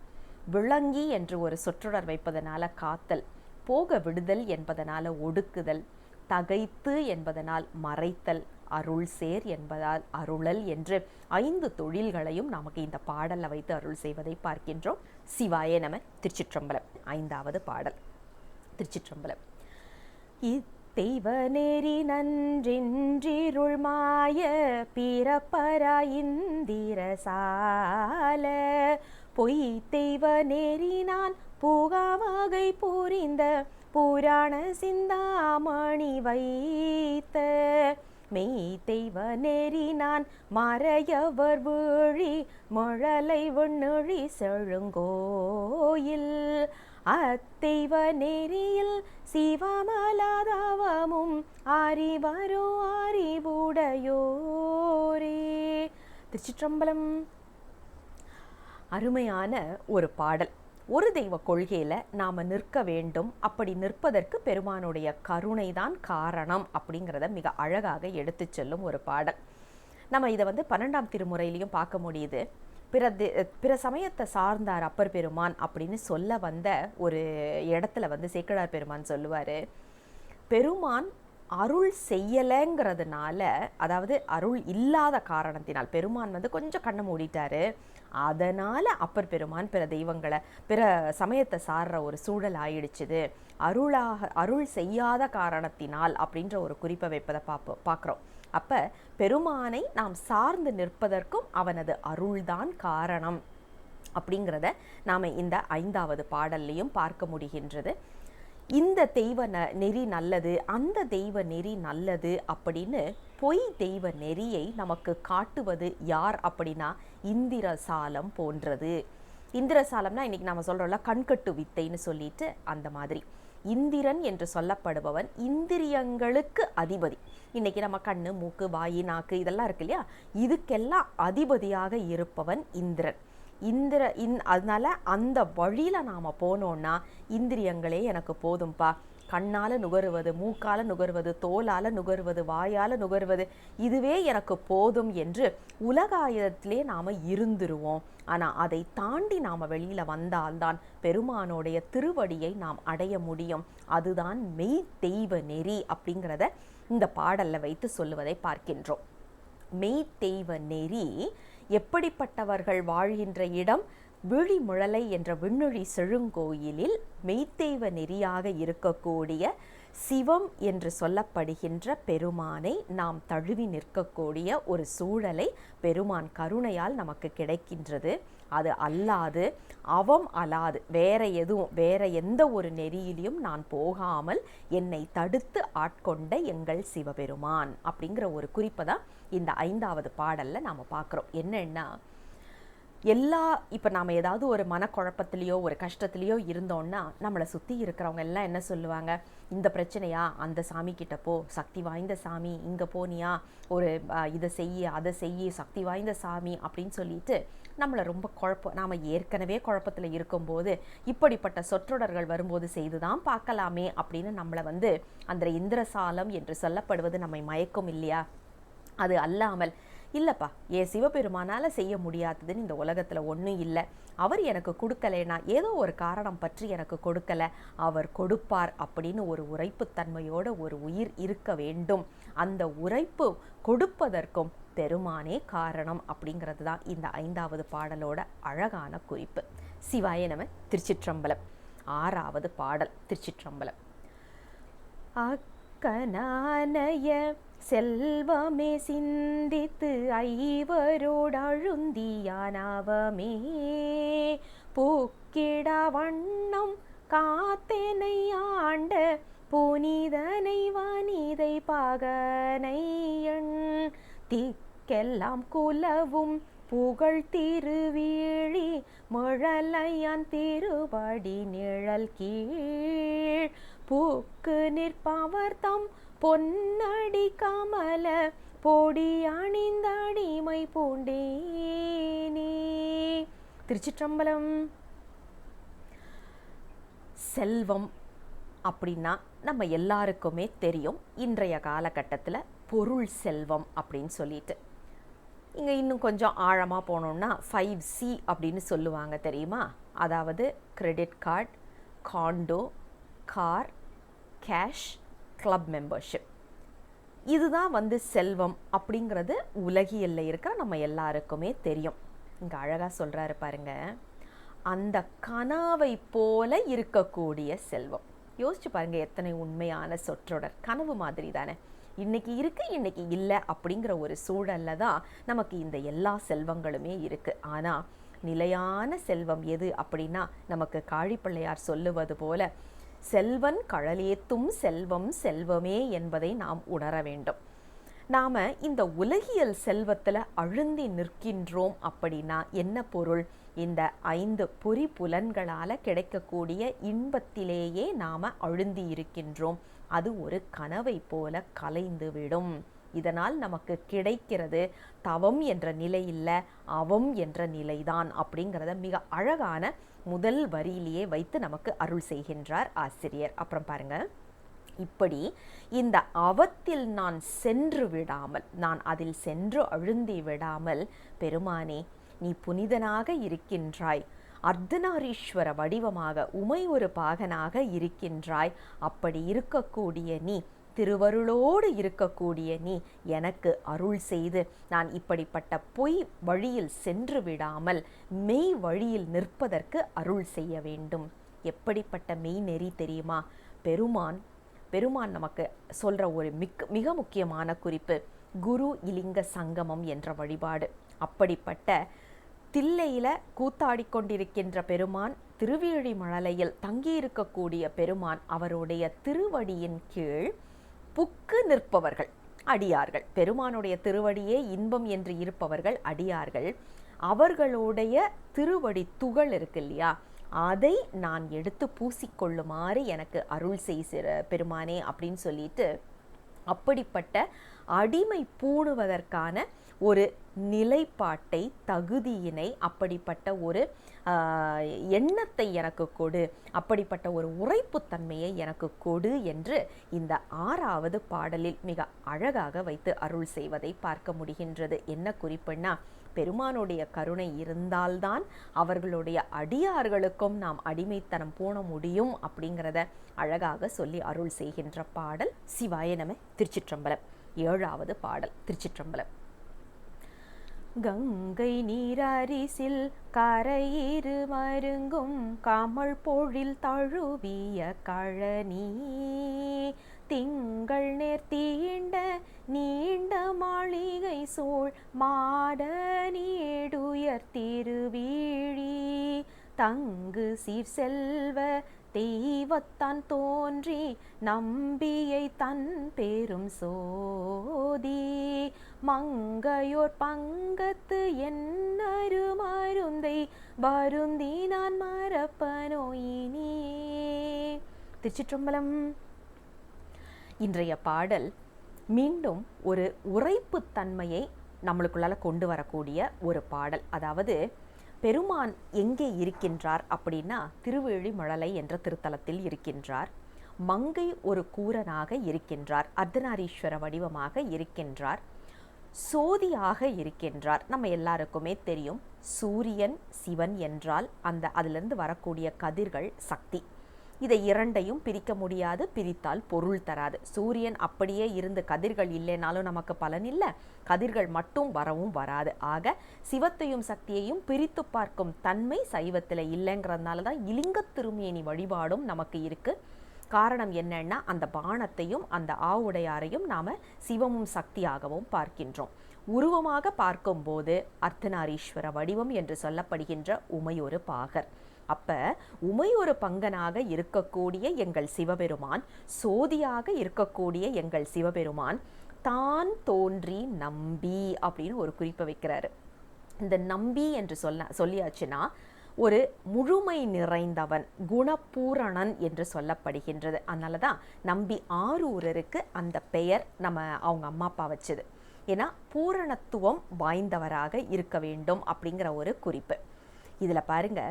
விளங்கி என்று ஒரு சொற்றொடர் வைப்பதனால காத்தல், போக விடுதல் என்பதனால ஒடுக்குதல், தகைத்து என்பதனால் மறைத்தல், அருள் சேர் என்பதால் அருளல் என்று 5 தொழில்களையும் நமக்கு இந்த பாடல்ல வைத்து அருள் செய்வதை பார்க்கின்றோம். சிவாய நம. திருச்சிற்றம்பலம். 5வது பாடல். திருச்சிற்றம்பலம். தெய்வ நெறி நன்றின்றிருள் மாய பிறப்பரா இந்திரசால பொய் தெய்வ நெறி நான் புகாவகை புரிந்த புராண சிந்தாமணி வைத்த மெய் தெய்வ நெறி நான் மறையவர் வீழி மழலை விண்ணொழி செழுங்கோயில் அத்தெய்வ நெறியில் சிவமலதவமும் அறிவரோ அறிவுடையோரே. திருச்சிற்றம்பலம். அருமையான ஒரு பாடல். ஒரு தெய்வ கொள்கையில நாம நிற்க வேண்டும், அப்படி நிற்பதற்கு பெருமானுடைய கருணை தான் காரணம் அப்படிங்கிறத மிக அழகாக எடுத்து செல்லும் ஒரு பாடல். நம்ம இதை 12ஆம் திருமுறையிலையும் பார்க்க முடியுது. பிற சமயத்தை சார்ந்தார் அப்பர் பெருமான் அப்படின்னு சொல்ல வந்த ஒரு இடத்துல சேக்கிழார் பெருமான் சொல்லுவார், பெருமான் அருள் செய்யலைங்கிறதுனால, அதாவது அருள் இல்லாத காரணத்தினால் பெருமான் கொஞ்சம் கண்ணை மூடிட்டாரு, அதனால் அப்பர் பெருமான் பிற தெய்வங்களை பிற சமயத்தை சார்ற ஒரு சூழல் ஆயிடுச்சுது, அருள் செய்யாத காரணத்தினால் அப்படின்ற ஒரு குறிப்பை வைப்பதை பார்க்குறோம். அப்போ பெருமானை நாம் சார்ந்து நிற்பதற்கும் அவனது அருள்தான் காரணம் அப்படிங்கிறத நாம் இந்த 5வது பாடல்லையும் பார்க்க முடிகின்றது. இந்த தெய்வ நெறி நல்லது, அந்த தெய்வ நெறி நல்லது அப்படின்னு பொய் தெய்வ நெறியை நமக்கு காட்டுவது யார் அப்படின்னா இந்திரசாலம் போன்றது. இந்திரசாலம்னா இன்னைக்கு நம்ம சொல்கிறோம்ல கண்கட்டு வித்தைன்னு சொல்லிட்டு, அந்த மாதிரி இந்திரன் என்று சொல்லப்படுபவன் இந்திரியங்களுக்கு அதிபதி. இன்னைக்கு நம்ம கண்ணு, மூக்கு, வாயு, நாக்கு இதெல்லாம் இருக்கு இல்லையா, இதுக்கெல்லாம் அதிபதியாக இருப்பவன் இந்திரன். அதனால அந்த வழியில நாம போனோம்னா இந்திரியங்களே எனக்கு போதும்பா, கண்ணால நுகருவது, மூக்கால நுகருவது, தோலால நுகருவது, வாயால நுகருவது, இதுவே எனக்கு போதும் என்று உலகாயத்திலே நாம இருந்துருவோம். ஆனா அதை தாண்டி நாம வெளியில வந்தால்தான் பெருமானுடைய திருவடியை நாம் அடைய முடியும். அதுதான் மெய் தெய்வ நெறி அப்படிங்கிறத இந்த பாடல்ல வைத்து சொல்லுவதை பார்க்கின்றோம். மெய் தெய்வ நெறி எப்படிப்பட்டவர்கள் வாழ்கின்ற இடம்? விழிமுழலை என்ற விண்ணொழி செழுங்கோயிலில் மெய்த்தெய்வ நெறியாக இருக்கக்கூடிய சிவம் என்று சொல்லப்படுகின்ற பெருமானை நாம் தழுவி நிற்கக்கூடிய ஒரு சூழலை பெருமான் கருணையால் நமக்கு கிடைக்கின்றது. அது அல்லாது, அவம் அல்லாது வேற எந்த ஒரு நெறியிலையும் நான் போகாமல் என்னை தடுத்து ஆட்கொண்ட எங்கள் சிவபெருமான் அப்படிங்கிற ஒரு குறிப்பை தான் இந்த 5வது பாடல்ல நாம் பார்க்குறோம். என்னன்னா, இப்போ நாம் ஏதாவது ஒரு மனக்குழப்பத்திலையோ ஒரு கஷ்டத்துலையோ இருந்தோம்னா நம்மளை சுற்றி இருக்கிறவங்க எல்லாம் என்ன சொல்லுவாங்க? இந்த பிரச்சனையா, அந்த சாமி கிட்ட போ, சக்தி வாய்ந்த சாமி, இங்கே போனியா ஒரு இதை செய்ய அதை செய்ய, சக்தி வாய்ந்த சாமி அப்படின்னு சொல்லிட்டு நம்மளை ரொம்ப நாம் ஏற்கனவே குழப்பத்தில் இருக்கும்போது இப்படிப்பட்ட சொற்றொடர்கள் வரும்போது செய்துதான் பார்க்கலாமே அப்படின்னு நம்மளை அந்த இந்திரசாலம் என்று சொல்லப்படுவது நம்மை மயக்கும் இல்லையா? அது அல்லாமல் இல்லைப்பா, என் சிவபெருமானால் செய்ய முடியாததுன்னு இந்த உலகத்தில் ஒன்றும் இல்லை. அவர் எனக்கு கொடுக்கலைன்னா ஏதோ ஒரு காரணம் பற்றி எனக்கு கொடுக்கலை, அவர் கொடுப்பார் அப்படின்னு ஒரு உரைப்புத்தன்மையோட ஒரு உயிர் இருக்க வேண்டும். அந்த உரைப்பு கொடுப்பதற்கும் பெருமானே காரணம் அப்படிங்கிறது தான் இந்த 5வது பாடலோட அழகான குறிப்பு. சிவாய நம. திருச்சிற்றம்பலம். 6வது பாடல். திருச்சிற்றம்பலம். அக்கனானய செல்வமே சிந்தித்து ஐவரோடு அழுந்தியானவமே பூக்கிட வண்ணம் காத்தனை ஆண்ட புனிதனை வனிதை பாகனையன் திக்கெல்லாம் குலவும் புகழ் திருவீழி முழலையான் திருவடி நிழல் கீழ் பூக்கு நிற்பவர் தம் பொன்னடி கமல பொடி அணிந்தடிமை பூண்டேனே. திருச்சிற்றம்பலம். செல்வம் அப்படின்னா நம்ம எல்லாருக்குமே தெரியும். இன்றைய காலகட்டத்தில் பொருள் செல்வம் அப்படின்னு சொல்லிட்டு இங்கே இன்னும் கொஞ்சம் ஆழமாக போனோம்னா 5C அப்படின்னு சொல்லுவாங்க தெரியுமா? அதாவது credit card, condo, car, cash, club membership. இதுதான் செல்வம் அப்படிங்கிறது உலகியல்ல இருக்கிற நம்ம எல்லாருக்குமே தெரியும். இங்கே அழகாக சொல்கிறாரு பாருங்க, அந்த கனவை போல இருக்கக்கூடிய செல்வம். யோசிச்சு பாருங்க, எத்தனை உண்மையான சொற்றொடர். கனவு மாதிரி தானே. இன்னைக்கு இருக்கு, இன்னைக்கு இல்லை அப்படிங்கிற ஒரு சூழல்ல தான் நமக்கு இந்த எல்லா செல்வங்களுமே இருக்கு. ஆனால் நிலையான செல்வம் எது அப்படின்னா, நமக்கு காழிப்பிள்ளையார் சொல்லுவது போல செல்வன் கழலேத்தும் செல்வம் செல்வமே என்பதை நாம் உணர வேண்டும். நாம் இந்த உலகியல் செல்வத்தில் அழுந்தி நிற்கின்றோம் அப்படின்னா என்ன பொருள்? இந்த 5 பொறி புலன்களால் கிடைக்கக்கூடிய இன்பத்திலேயே நாம் அழுந்தி இருக்கின்றோம். அது ஒரு கனவை போல கலைந்து விடும். இதனால் நமக்கு கிடைக்கிறது தவம் என்ற நிலை இல்லை, அவம் என்ற நிலைதான் அப்படிங்கிறத மிக அழகான முதல் வரியிலேயே வைத்து நமக்கு அருள் செய்கின்றார் ஆசிரியர். அப்புறம் பாருங்க, இப்படி இந்த அவத்தில் நான் சென்று விடாமல், நான் அதில் சென்று அழுந்தி விடாமல், பெருமானே நீ புனிதனாக இருக்கின்றாய், அர்த்தநாரீஸ்வர வடிவமாக உமை ஒரு பாகனாக இருக்கின்றாய். அப்படி இருக்கக்கூடிய நீ, திருவருளோடு இருக்கக்கூடிய நீ எனக்கு அருள் செய்து நான் இப்படிப்பட்ட பொய் வழியில் சென்று விடாமல் மெய் வழியில் நிற்பதற்கு அருள் செய்ய வேண்டும். எப்படிப்பட்ட மெய் நெறி தெரியுமா? பெருமான் நமக்கு சொல்ற ஒரு மிக முக்கியமான குறிப்பு குரு இலிங்க சங்கமம் என்ற வழிபாடு. அப்படிப்பட்ட தில்லையில கூத்தாடி கொண்டிருக்கின்ற பெருமான், திருவேழிமலையில் தங்கியிருக்கக்கூடிய பெருமான், அவருடைய திருவடியின் கீழ் புக்கு நிற்பவர்கள் அடியார்கள். பெருமானுடைய திருவடியே இன்பம் என்று இருப்பவர்கள் அடியார்கள். அவர்களுடைய திருவடி துகள் இருக்கு இல்லையா, அதை நான் எடுத்து பூசிக்கொள்ளுமாறு எனக்கு அருள் செய்கிற பெருமானே அப்படின்னு சொல்லிட்டு, அப்படிப்பட்ட அடிமை பூணுவதற்கான ஒரு நிலைப்பாட்டை, தகுதியினை, அப்படிப்பட்ட ஒரு எண்ணத்தை எனக்கு கொடு, அப்படிப்பட்ட ஒரு உரைப்புத்தன்மையை எனக்கு கொடு என்று இந்த 6வது பாடலில் மிக அழகாக வைத்து அருள் செய்வதை பார்க்க முடிகின்றது. என்ன குறிப்புன்னா, பெருமானுடைய கருணை இருந்தால்தான் அவர்களுடைய அடியார்களுக்கும் நாம் அடிமைத்தனம் பூண முடியும் அப்படிங்கிறத அழகாக சொல்லி அருள் செய்கின்ற பாடல் சிவாய நம. திருச்சிற்றம்பலம். 7வது பாடல். திருச்சிற்றம்பலம். கங்கை நீரரிசில் கரையிரு மருங்கும் கமல் பொழில் தழுவிய கழனி திங்கள் நேர்த்தீண்ட நீண்ட மாளிகை சூழ் மாட நீடுயர் திருவீழி தங்கு சீர் செல்வ தெய்வத்தான் தோன்றி நம்பியை தன் பெரும் சோதி மங்கையோர் பங்கத்து என்னரு மருந்தை வருந்தி நான் மறப்பனோ இனியே. திருச்சிற்றம்பலம். இன்றைய பாடல் மீண்டும் ஒரு உரைப்புத்தன்மையை நம்மளுக்குள்ளால கொண்டு வரக்கூடிய ஒரு பாடல். அதாவது பெருமான் எங்கே இருக்கின்றார் அப்படின்னா, திருவேழிமலை என்ற திருத்தலத்தில் இருக்கின்றார். மங்கை ஒரு கூரனாக இருக்கின்றார், அர்த்தநாரீஸ்வர வடிவமாக இருக்கின்றார். சோதியாக இருக்கின்றார். நம்ம எல்லாருக்குமே தெரியும், சூரியன் சிவன் என்றால் அதிலிருந்து வரக்கூடிய கதிர்கள் சக்தி. இதை இரண்டையும் பிரிக்க முடியாது, பிரித்தால் பொருள் தராது. சூரியன் அப்படியே இருந்து கதிர்கள் இல்லைனாலும் நமக்கு பலன் இல்லை, கதிர்கள் மட்டும் வரவும் வராது. ஆக சிவத்தையும் சக்தியையும் பிரித்து பார்க்கும் தன்மை சைவத்தில் இல்லைங்கிறதுனால தான் இலிங்க திருமேனி வழிபாடும் நமக்கு இருக்கு. காரணம் என்னன்னா, அந்த பாணத்தையும் அந்த ஆவுடையாரையும் நாம சிவமும் சக்தியாகவும் பார்க்கின்றோம். உருவமாக பார்க்கும்போது அர்த்தநாரீஸ்வர வடிவம் என்று சொல்லப்படுகின்ற உமையொரு பாகர். அப்ப உமையொரு பங்கனாக இருக்கக்கூடிய எங்கள் சிவபெருமான், சோதியாக இருக்கக்கூடிய எங்கள் சிவபெருமான் தான் தோன்றி நம்பி அப்படின்னு ஒரு குறிப்பை வைக்கிறாரு. இந்த நம்பி என்று சொல்லியாச்சுன்னா ஒரு முழுமை நிறைந்தவன், குணபூரணன் என்று சொல்லப்படுகின்றது. அதனால தான் நம்பி ஆரூரருக்கு அந்த பெயர் அவங்க அம்மா அப்பா வச்சது. ஏன்னா பூரணத்துவம் வாய்ந்தவராக இருக்க வேண்டும் அப்படிங்கிற ஒரு குறிப்பு. இதுல பாருங்க,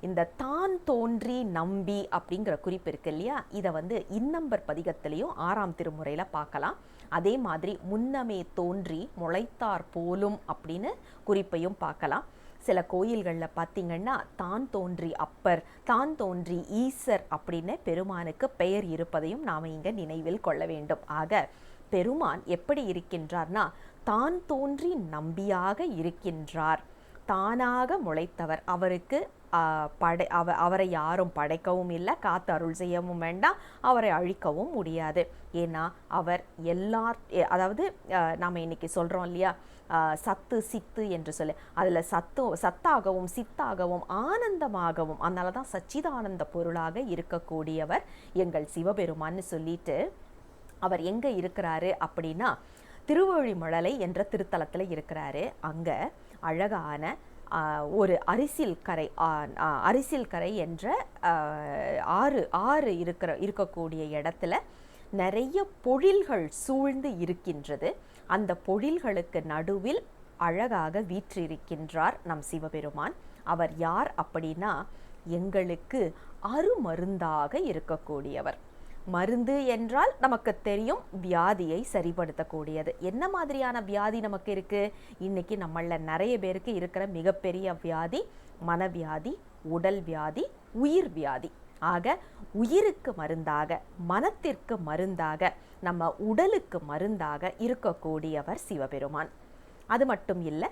இந்த தான் தோன்றி நம்பி அப்படிங்கிற குறிப்பு இருக்கு இல்லையா, இதை இன்னம்பர் பதிகத்திலையும் 6ஆம் திருமுறையில பார்க்கலாம். அதே மாதிரி முன்னமே தோன்றி முளைத்தார் போலும் அப்படின்னு குறிப்பையும் பார்க்கலாம். சில கோயில்களில் பார்த்தீங்கன்னா தான் தோன்றி அப்பர், தான் தோன்றி ஈசர் அப்படின்னு பெருமானுக்கு பெயர் இருப்பதையும் நாம் இங்கே நினைவில் கொள்ள வேண்டும். ஆக பெருமான் எப்படி இருக்கின்றார்னா, தான் தோன்றி நம்பியாக இருக்கின்றார், தானாக முளைத்தவர். அவருக்கு அவரை யாரும் படைக்கவும் இல்லை, காத்து அருள் செய்யவும் வேண்டாம், அவரை அழிக்கவும் முடியாது. ஏன்னா அவர் அதாவது நாம் இன்னைக்கு சொல்கிறோம் இல்லையா, சத்து சித்து என்று சொல்லி, அதில் சத்தாகவும் சித்தாகவும் ஆனந்தமாகவும், அதனால தான் சச்சிதானந்த பொருளாக இருக்கக்கூடியவர் எங்கள் சிவபெருமான்னு சொல்லிட்டு, அவர் எங்கே இருக்கிறாரு அப்படின்னா திருவழிமழலை என்ற திருத்தலத்தில் இருக்கிறாரு. அங்கே அழகான ஒரு அரிசில் கரை என்ற ஆறு இருக்கக்கூடிய இடத்துல நிறைய பொழில்கள் சூழ்ந்து இருக்கின்றது. அந்த பொழில்களுக்கு நடுவில் அழகாக வீற்றிருக்கின்றார் நம் சிவபெருமான். அவர் யார் அப்படின்னா, எங்களுக்கு அருமருந்தாக இருக்கக்கூடியவர். மருந்து என்றால் நமக்கு தெரியும், வியாதியை சரிப்படுத்தக்கூடியது. என்ன மாதிரியான வியாதி நமக்கு இருக்கு? இன்னைக்கு நம்மள நிறைய பேருக்கு இருக்கிற மிகப்பெரிய வியாதி மனவியாதி, உடல் வியாதி, உயிர் வியாதி. ஆக உயிருக்கு மருந்தாக, மனத்திற்கு மருந்தாக, நம்ம உடலுக்கு மருந்தாக இருக்கக்கூடியவர் சிவபெருமான். அது மட்டும் இல்லை,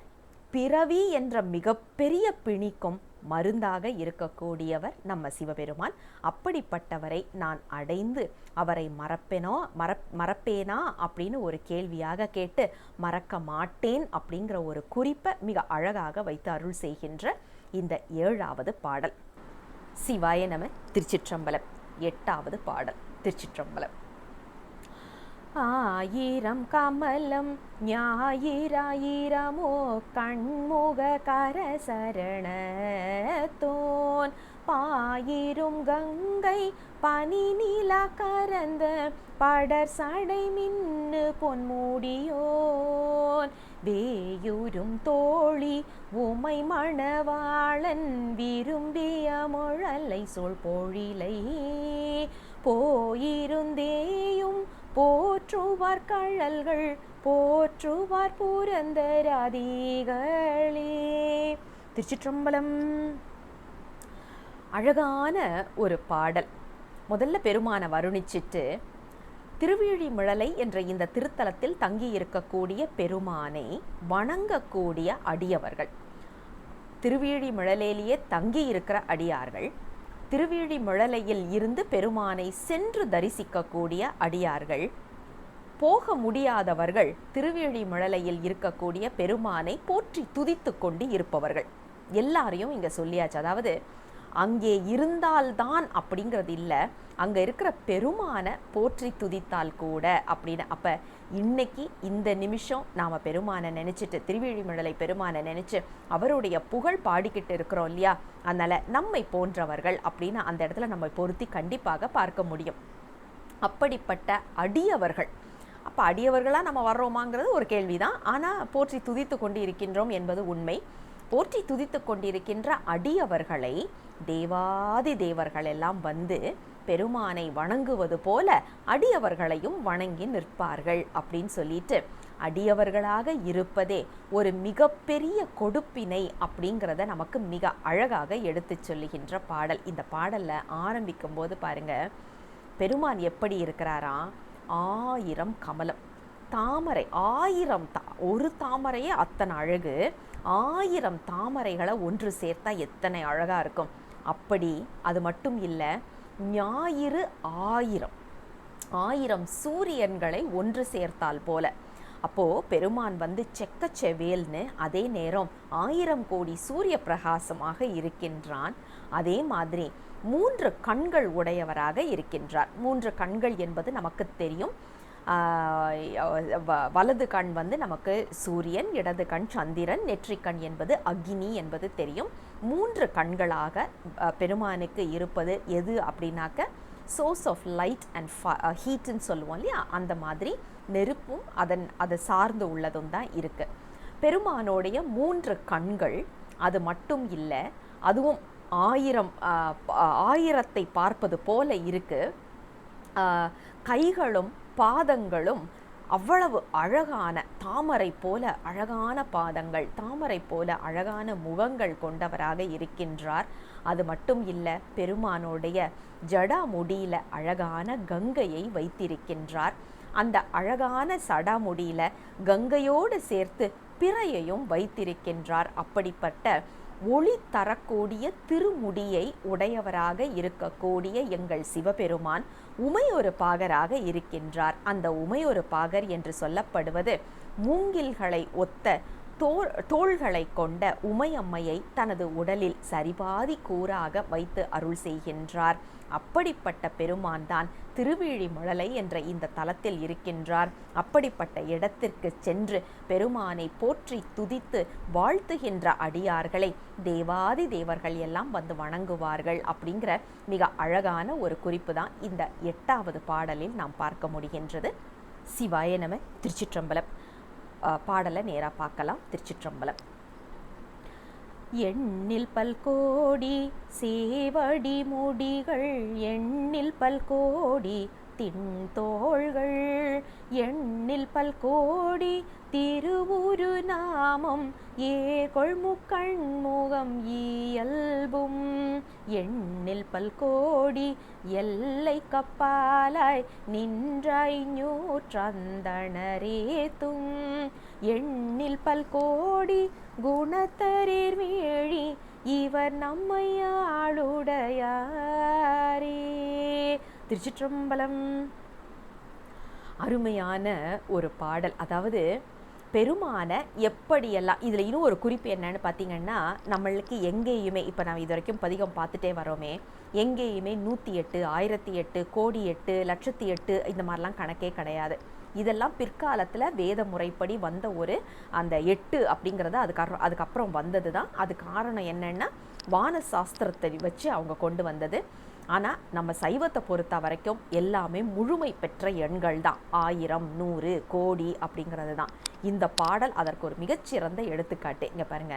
பிறவி என்ற மிகப்பெரிய பிணிக்கும் மருந்தாக இருக்கக்கூடியவர் நம்ம சிவபெருமான். அப்படிப்பட்டவரை நான் அடைந்து அவரை மறப்பேனா அப்படின்னு ஒரு கேள்வியாக கேட்டு, மறக்க மாட்டேன் அப்படிங்கிற ஒரு குறிப்பை மிக அழகாக வைத்து அருள் செய்கின்ற இந்த 7வது பாடல். சிவாய நம. திருச்சிற்றம்பலம். 8வது பாடல். திருச்சிற்றம்பலம். ஆயிரம் கமலம் ஞாயிராயிரமோ கண்முக கரசரணத்தோன் பாயிரும் கங்கை பனி நில கரந்த படர் சடை மின்னு பொன்மூடியோன் வேயூரும் தோழி உமை மணவாளன் விரும்பிய முழலை சொல் பொழிலை போயிருந்தேயும் போற்றுவார் கழல்கள் போற்றுவார் புரந்தராதிகளே. திருச்சிற்றம்பலம். அழகான ஒரு பாடல். முதல்ல பெருமான வருணிச்சிட்டு, திருவிழிமிழலை என்ற இந்த திருத்தலத்தில் தங்கி இருக்கக்கூடிய பெருமானை வணங்கக்கூடிய அடியவர்கள், திருவிழிமிழலையிலேயே தங்கி இருக்கிற அடியார்கள், திருவிழிமிழலையில் இருந்து பெருமானை சென்று தரிசிக்கக்கூடிய அடியார்கள், போக முடியாதவர்கள் திருவிழிமிழலையில் இருக்கக்கூடிய பெருமானை போற்றி துதித்து கொண்டு இருப்பவர்கள் எல்லாரையும் இங்க சொல்லியாச்சு. அதாவது அங்கே இருந்தால்தான் அப்படிங்கிறது இல்லை, அங்கே இருக்கிற பெருமானை போற்றி துதித்தால் கூட அப்படின்னு. அப்போ இன்னைக்கு இந்த நிமிஷம் நாம் பெருமானை நினச்சிட்டு, திருவிழிமிழலை பெருமானை நினச்சி அவருடைய புகழ் பாடிக்கிட்டு இருக்கிறோம் இல்லையா, அதனால் நம்மை போன்றவர்கள் அப்படின்னு அந்த இடத்துல நம்ம பொருத்தி கண்டிப்பாக பார்க்க முடியும். அப்படிப்பட்ட அடியவர்கள், அப்போ அடியவர்களாக நம்ம வர்றோமாங்கிறது ஒரு கேள்விதான். ஆனால் போற்றி துதித்து கொண்டு இருக்கின்றோம் என்பது உண்மை. போற்றி துதித்து கொண்டிருக்கின்ற அடியவர்களை தேவாதி தேவர்கள் எல்லாம் வந்து பெருமானை வணங்குவது போல அடியவர்களையும் வணங்கி நிற்பார்கள் அப்படின்னு சொல்லிட்டு அடியவர்களாக இருப்பதே ஒரு மிகப்பெரிய கொடுப்பினை அப்படிங்கிறத நமக்கு மிக அழகாக எடுத்து சொல்லுகின்ற பாடல். இந்த பாடல்ல ஆரம்பிக்கும் போது பாருங்க, பெருமான் எப்படி இருக்கிறாராம், 1000 கமலம், தாமரை 1000 ஒரு தாமரையே அத்தனை அழகு, 1000 தாமரைகளை ஒன்று சேர்த்தா எத்தனை அழகா இருக்கும். அப்படி அது மட்டும் இல்லை, ஞாயிறு 1000 சூரியன்களை ஒன்று சேர்த்தால் போல. அப்போ பெருமான் வந்து செக்கச்செவேல்னு அதே நேரம் 1000 கோடி சூரிய பிரகாசமாக இருக்கின்றான். அதே மாதிரி 3 கண்கள் உடையவராக இருக்கின்றார். 3 கண்கள் என்பது நமக்கு தெரியும். வலது கண் வந்து நமக்கு சூரியன், இடது கண் சந்திரன், நெற்றிக்கண் என்பது அக்னி என்பது தெரியும். 3 கண்களாக பெருமானுக்கு இருப்பது எது அப்படின்னாக்க சோர்ஸ் ஆஃப் லைட் அண்ட் ஹீட்டுன்னு சொல்லுவோம் இல்லையா, அந்த மாதிரி நெருப்பும் அதை சார்ந்து உள்ளதும் தான் இருக்கு. பெருமானோடைய 3 கண்கள் அது மட்டும் இல்லை, அதுவும் 1000 பார்ப்பது போல இருக்கு. கைகளும் பாதங்களும் அவ்வளவு அழகான, தாமரை போல அழகான பாதங்கள், தாமரை போல அழகான முகங்கள் கொண்டவராக இருக்கின்றார். அது மட்டும் இல்லை, பெருமானோடைய ஜடாமுடியில அழகான கங்கையை வைத்திருக்கின்றார். அந்த அழகான சடாமுடியில கங்கையோடு சேர்த்து பிறையையும் வைத்திருக்கின்றார். அப்படிப்பட்ட ஒளி தரக்கூடிய திருமுடியை உடையவராக இருக்கக்கூடிய எங்கள் சிவபெருமான் உமையொரு பாகராக இருக்கின்றார். அந்த உமையொரு பாகர் என்று சொல்லப்படுவது மூங்கில்களை ஒத்த தோள்களை கொண்ட உமையம்மையை தனது உடலில் சரிபாதி கூறாக வைத்து அருள் செய்கின்றார். அப்படிப்பட்ட பெருமான் தான் திருவிழிமழலை என்ற இந்த தலத்தில் இருக்கின்றார். அப்படிப்பட்ட இடத்திற்கு சென்று பெருமானை போற்றி துதித்து வாழ்த்துகின்ற அடியார்களை தேவாதி தேவர்கள் எல்லாம் வந்து வணங்குவார்கள். அப்படிங்கிற மிக அழகான ஒரு குறிப்பு தான் இந்த 8வது பாடலில் நாம் பார்க்க முடிகின்றது. சிவாய நம. திருச்சிற்றம்பலம். பாடலை நேராக பார்க்கலாம். திருச்சிற்றம்பலம். எண்ணில் பல்கோடி சேவடி முடிகள், எண்ணில் பல்கோடி திண்தோள்கள், எண்ணில் பல்கோடி திருவுரு நாமம் ஏகொள் முக்கண்முகம் இயல்பும், எண்ணில் பல்கோடி எல்லை கப்பாலாய் நின்றாய் நூற்றந்தணரேத்தும், எண்ணில் பல்கோடி குணத்தரீர் வேழி இவர் நம்மையாளுடையாரே. திருச்சிற்றம்பலம். அருமையான ஒரு பாடல். அதாவது பெருமான எப்படியெல்லாம், இதில் இன்னும் ஒரு குறிப்பு என்னன்னு பார்த்தீங்கன்னா, நம்மளுக்கு எங்கேயுமே இப்போ நம்ம இது வரைக்கும் பதிகம் பார்த்துட்டே வரோமே, எங்கேயுமே 108, 1008, கோடி 8, லட்சத்தி 8 இந்த மாதிரிலாம் கணக்கே கிடையாது. இதெல்லாம் பிற்காலத்தில் வேத முறைப்படி வந்த ஒரு அந்த 8 அப்படிங்கிறது அதுக்கப்புறம் வந்தது தான். அது காரணம் என்னன்னா, வான சாஸ்திரத்தை வச்சு அவங்க கொண்டு வந்தது. ஆனால் நம்ம சைவத்தை பொறுத்த வரைக்கும் எல்லாமே முழுமை பெற்ற எண்கள் தான். 1000, 100, கோடி அப்படிங்கிறது தான். இந்த பாடல் அதற்கு ஒரு மிகச்சிறந்த எடுத்துக்காட்டு. இங்கே பாருங்க,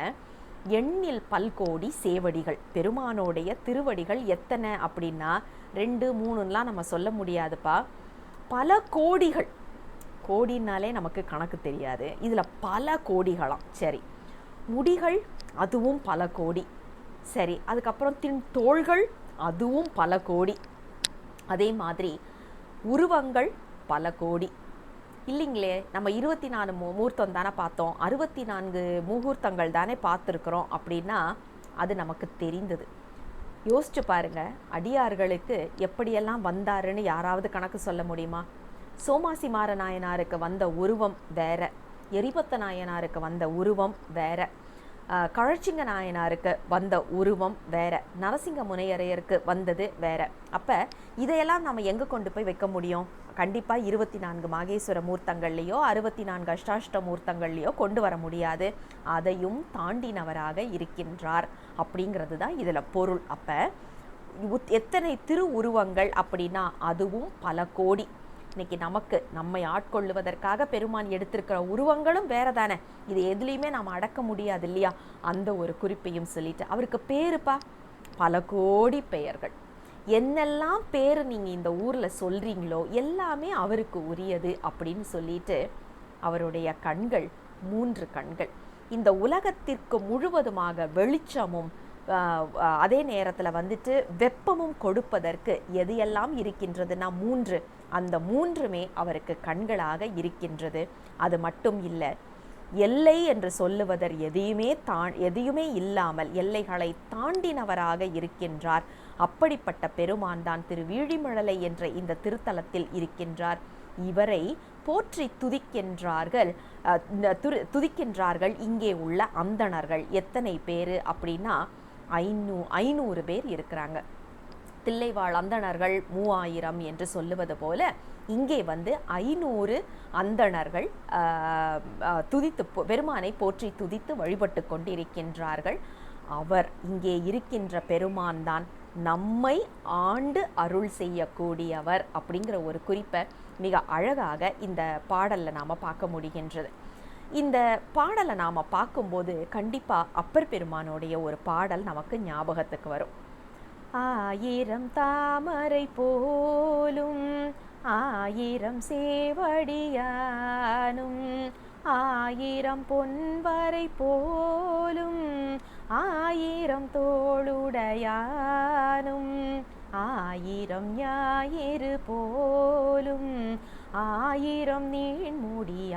எண்ணில் பல்கோடி சேவடிகள். பெருமானோடைய திருவடிகள் எத்தனை அப்படின்னா 2, 3லாம் நம்ம சொல்ல முடியாதுப்பா. பல கோடிகள். கோடினாலே நமக்கு கணக்கு தெரியாது, இதில் பல கோடிகளாம். சரி, முடிகள் அதுவும் பல கோடி. சரி, அதுக்கப்புறம் தோள்கள் அதுவும் பல கோடி. அதே மாதிரி உருவங்கள் பல கோடி. இல்லைங்களே, நம்ம 24 முகூர்த்தம் தானே பார்த்தோம், 64 முகூர்த்தங்கள் தானே பார்த்துருக்குறோம் அப்படின்னா அது நமக்கு தெரிந்தது. யோசிச்சு பாருங்க, அடியார்களுக்கு எப்படியெல்லாம் வந்தாருன்னு யாராவது கணக்கு சொல்ல முடியுமா? சோமாசி மாற நாயனாருக்கு வந்த உருவம் வேற, எரிபத்த நாயனாருக்கு வந்த உருவம் வேற, கழச்சிங்க நாயனாருக்கு வந்த உருவம் வேற, நரசிங்க முனையரையருக்கு வந்தது வேற. அப்போ இதையெல்லாம் நம்ம எங்கே கொண்டு போய் வைக்க முடியும்? கண்டிப்பாக 24 மாகேஸ்வர மூர்த்தங்கள்லையோ 64 அஷ்டாஷ்ட மூர்த்தங்கள்லையோ கொண்டு வர முடியாது. அதையும் தாண்டினவராக இருக்கின்றார் அப்படிங்கிறது தான் இதில் பொருள். அப்போ எத்தனை திரு உருவங்கள் அப்படின்னா அதுவும் பல கோடி. இன்னைக்கு நம்மை ஆட்கொள்ளுவதற்காக பெருமான் எடுத்திருக்கிற உருவங்களும் வேற தானே. இது எதுலையுமே நாம் அடக்க முடியாது இல்லையா? அந்த ஒரு குறிப்பையும் சொல்லிட்டு, அவருக்கு பேருப்பா பல கோடி பெயர்கள். என்னெல்லாம் பேர் நீங்கள் இந்த ஊரில் சொல்கிறீங்களோ எல்லாமே அவருக்கு உரியது அப்படின்னு சொல்லிட்டு அவருடைய கண்கள் 3 கண்கள். இந்த உலகத்திற்கு முழுவதுமாக வெளிச்சமும் அதே நேரத்தில் வந்துட்டு வெப்பமும் கொடுப்பதற்கு எது எல்லாம் இருக்கின்றதுன்னா 3, அந்த 3மே அவருக்கு கண்களாக இருக்கின்றது. அது மட்டும் இல்லை, எல்லை என்று சொல்லுவதர் எதையுமே இல்லாமல் எல்லைகளை தாண்டினவராக இருக்கின்றார். அப்படிப்பட்ட பெருமான் தான் திருவீழிமிழலை என்ற இந்த திருத்தலத்தில் இருக்கின்றார். இவரை போற்றி துதிக்கின்றார்கள் இங்கே உள்ள அந்தணர்கள். எத்தனை பேர் அப்படின்னா 500 பேர் இருக்கிறாங்க. தில்லைவாழ் அந்தணர்கள் 3000 என்று சொல்லுவது போல இங்கே 500 அந்தணர்கள் பெருமானை போற்றி துதித்து வழிபட்டு கொண்டிருக்கின்றார்கள். அவர் இங்கே இருக்கின்ற பெருமான் தான் நம்மை ஆண்டு அருள் செய்யக்கூடியவர் அப்படிங்கிற ஒரு குறிப்பை மிக அழகாக இந்த பாடலில் நாம் பார்க்க முடிகின்றது. இந்த பாடலை நாம் பார்க்கும்போது கண்டிப்பாக அப்பர் பெருமானுடைய ஒரு பாடல் நமக்கு ஞாபகத்துக்கு வரும். 1000 தாமரை போலும் 1000 சேவடியானும் 1000 பொன்வரை போலும் 1000 தோளுடையானும் 1000 ஞாயிறு போலும் 1000 நீண்முடியானும்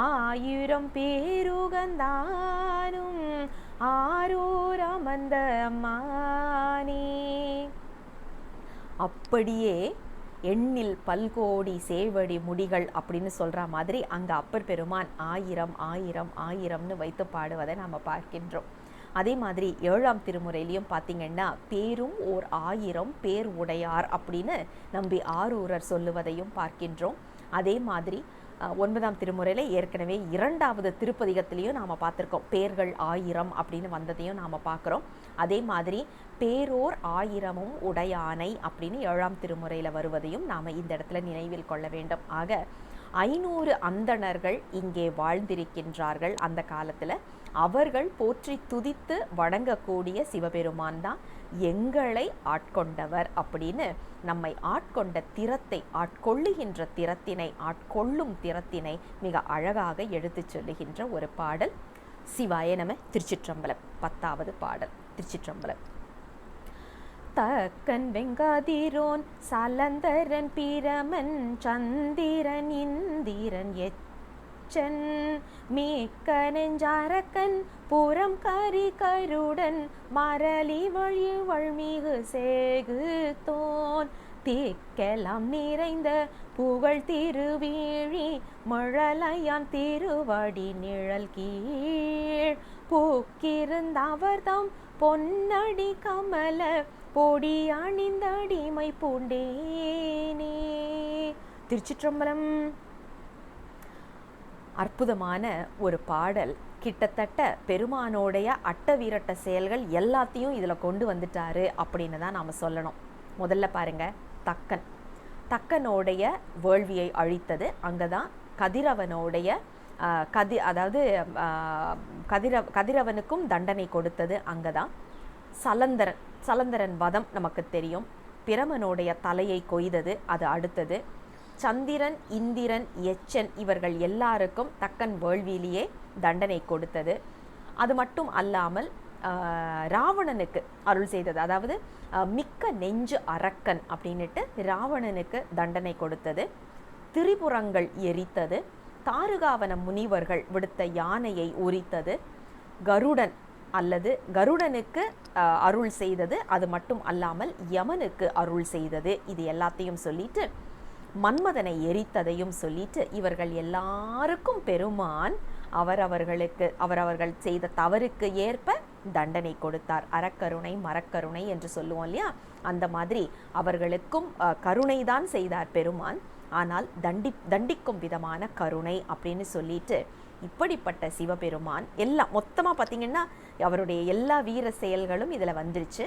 1000 பேருகந்தானும் ஆரூர் அமர்ந்த அம்மானே. அப்படியே எண்ணில் பல்கோடி சேவடி முடிகள் அப்படின்னு சொல்கிற மாதிரி அங்கே அப்பர் பெருமான் 1000 1000 1000ன்னு வைத்து பாடுவதை நாம் பார்க்கின்றோம். அதே மாதிரி 7ஆம் திருமுறையிலையும் பார்த்திங்கன்னா பேரும் ஓர் 1000 பேர் உடையார் அப்படின்னு நம்பி ஆரூரர் சொல்லுவதையும் பார்க்கின்றோம். அதே மாதிரி 9ஆம் திருமுறையில் ஏற்கனவே 2வது திருப்பதிகத்திலையும் நாம் பார்த்துருக்கோம். பேர்கள் 1000 அப்படின்னு வந்ததையும் நாம் பார்க்குறோம். அதே மாதிரி பேரோர் 1000ம் உடையானை அப்படின்னு 7ஆம் திருமுறையில் வருவதையும் நாம் இந்த இடத்துல நினைவில் கொள்ள வேண்டும். ஆக 500 அந்தணர்கள் இங்கே வாழ்ந்திருக்கின்றார்கள். அந்த காலத்தில் அவர்கள் போற்றி துதித்து வணங்கக்கூடிய சிவபெருமான் தான் எங்களை ஆட்கொண்டவர் அப்படின்னு நம்மை ஆட்கொண்ட திறத்தை, ஆட்கொள்ளுகின்ற திறத்தினை, ஆட்கொள்ளும் திறத்தினை மிக அழகாக எடுத்து சொல்லுகின்ற ஒரு பாடல். சிவாய நம. திருச்சிற்றம்பலம். 10வது பாடல். திருச்சிற்றம்பலம். தக்கன் வெங்காதிரோன் சலந்தரன் பிரமன் சந்திரன் இந்திரன் எச்சன் மீக்க நெஞ்சாரக்கன் புறம் கரி கருடன் மரளி வழிவழ்மிகு சேகு தோன் தீக்கெல்லாம் நிறைந்த புகழ் திருவீழி மழலையான் திருவடி நிழல் கீழ் பூக்கிருந்தவர்தம் பொன்னடி கமல பொடி அணிந்தடிமை பூண்டேனே. திருச்சிற்றம்பலம். அற்புதமான ஒரு பாடல். கிட்டத்தட்ட பெருமானோடைய அட்டவீரட்ட செயல்கள் எல்லாத்தையும் இதில் கொண்டு வந்துட்டாரு அப்படின்னு தான் நாம் சொல்லணும். முதல்ல பாருங்க, தக்கனோடைய வேள்வியை அழித்தது அங்கே தான். கதிரவனுடைய கதிரவனுக்கும் தண்டனை கொடுத்தது அங்கே தான். சலந்தரன் வதம் நமக்கு தெரியும். பிரமனுடைய தலையை கொய்தது அது அடுத்தது. சந்திரன் இந்திரன் எச்சன் இவர்கள் எல்லாருக்கும் தக்கன் வேள்வியிலேயே தண்டனை கொடுத்தது. அது மட்டும் அல்லாமல் ராவணனுக்கு அருள் செய்தது, அதாவது மிக்க நெஞ்சு அரக்கன் அப்படின்னுட்டு ராவணனுக்கு தண்டனை கொடுத்தது. திரிபுரங்கள் எரித்தது. தாருகாவன முனிவர்கள் விடுத்த யானையை உரித்தது. கருடனுக்கு அருள் செய்தது. அது மட்டும் அல்லாமல் யமனுக்கு அருள் செய்தது. இது எல்லாத்தையும் சொல்லிட்டு மன்மதனை எரித்ததையும் சொல்லிட்டு இவர்கள் எல்லாருக்கும் பெருமான் அவரவர்கள் செய்த தவறுக்கு ஏற்ப தண்டனை கொடுத்தார். அறக்கருணை மரக்கருணை என்று சொல்லுவோம் இல்லையா, அந்த மாதிரி அவர்களுக்கும் கருணை தான் செய்தார் பெருமான். ஆனால் தண்டிக்கும் விதமான கருணை அப்படின்னு சொல்லிட்டு இப்படிப்பட்ட சிவபெருமான் எல்லாம் மொத்தமாக பார்த்திங்கன்னா அவருடைய எல்லா வீர செயல்களும் இதில் வந்துருச்சு.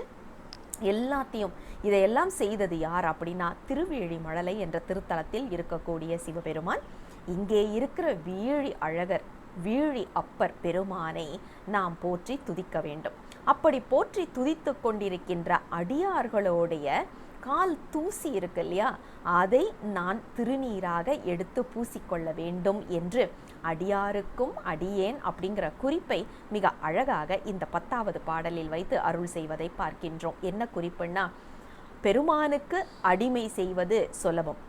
இதையெல்லாம் செய்தது யார் அப்படின்னா திருவேழிமழலை என்ற திருத்தலத்தில் இருக்கக்கூடிய சிவபெருமான். இங்கே இருக்கிற வீழி அழகர், வீழி அப்பர் பெருமானை நாம் போற்றி துதிக்க வேண்டும். அப்படி போற்றி துதித்து கொண்டிருக்கின்ற அடியார்களுடைய கால் தூசி இருக்கு இல்லையா, அதை நான் திருநீராக எடுத்து பூசிக்கொள்ள வேண்டும் என்று அடியாருக்கும் அடியேன் அப்படிங்கிற குறிப்பை மிக அழகாக இந்த 10வது பாடலில் வைத்து அருள் செய்வதை பார்க்கின்றோம். என்ன குறிப்புன்னா, பெருமானுக்கு அடிமை செய்வது சுலபம்,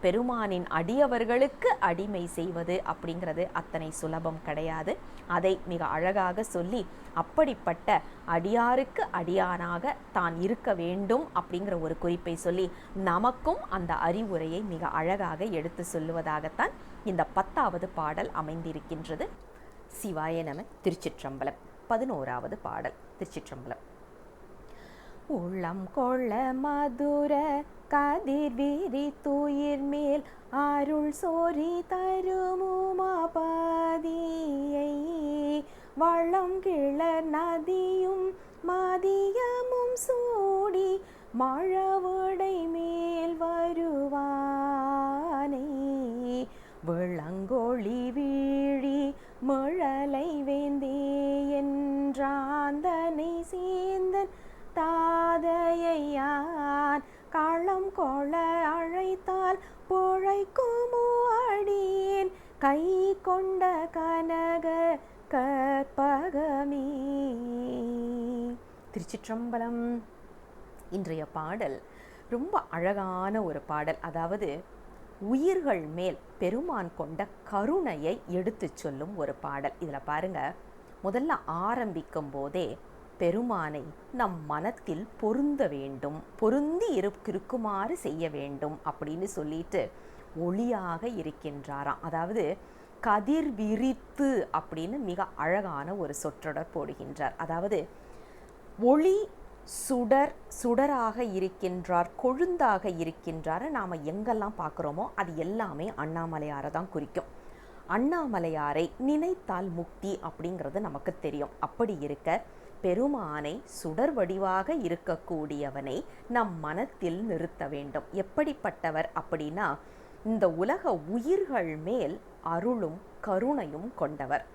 பெருமானின் அடியவர்களுக்கு அடிமை செய்வது அப்படிங்கிறது அத்தனை சுலபம் கிடையாது. அதை மிக அழகாக சொல்லி, அப்படிப்பட்ட அடியாருக்கு அடியானாக தான் இருக்க வேண்டும் அப்படிங்கிற ஒரு குறிப்பை சொல்லி நமக்கும் அந்த அறிவுரையை மிக அழகாக எடுத்து சொல்லுவதாகத்தான் இந்த 10வது பாடல் அமைந்திருக்கின்றது. சிவாய நம. திருச்சிற்றம்பலம். 11வது பாடல். திருச்சிற்றம்பலம். உள்ளம் கொள்ள மதுர கதிர் வீரி துயிர் மேல் அருள் சோரி தருமுமாபதியை வளம் கிளர் நதியும் மதியமும் சூடி மழவுடை மேல் வருவானை விளங்கொளி வீழி மழலை வேந்தே என்றாந்தனை சேந்தன் தாதையான் களம் கொள அழைத்தால் பொழைக்குமோ அடியேன் கை கொண்ட கனக கற்பகமே. திருச்சிற்றம்பலம். இன்றைய பாடல் ரொம்ப அழகான ஒரு பாடல். அதாவது உயிர்கள் மேல் பெருமான் கொண்ட கருணையை எடுத்து சொல்லும் ஒரு பாடல். இதில் பாருங்க, முதல்ல ஆரம்பிக்கும் போதே பெருமானை நம் மனத்தில் பொருந்த வேண்டும், பொருந்தி இருக்குமாறு செய்ய வேண்டும் அப்படின்னு சொல்லிட்டு ஒளியாக இருக்கின்றாராம். அதாவது கதிர் விரித்து அப்படின்னு மிக அழகான ஒரு சொற்றொடர் போடுகின்றார். அதாவது ஒளி சுடராக இருக்கின்றார், கொழுந்தாக இருக்கின்றார். நாம் எங்கெல்லாம் பார்க்குறோமோ அது எல்லாமே அண்ணாமலையாரை தான் குறிக்கும். அண்ணாமலையாரை நினைத்தால் முக்தி அப்படிங்கிறது நமக்கு தெரியும். அப்படி இருக்க பெருமானை சுடர் வடிவாக இருக்கக்கூடியவனை நம் மனத்தில் நிறுத்த வேண்டும். எப்படிப்பட்டவர் அப்படின்னா, இந்த உலக உயிர்கள் மேல் அருளும் கருணையும் கொண்டவர்.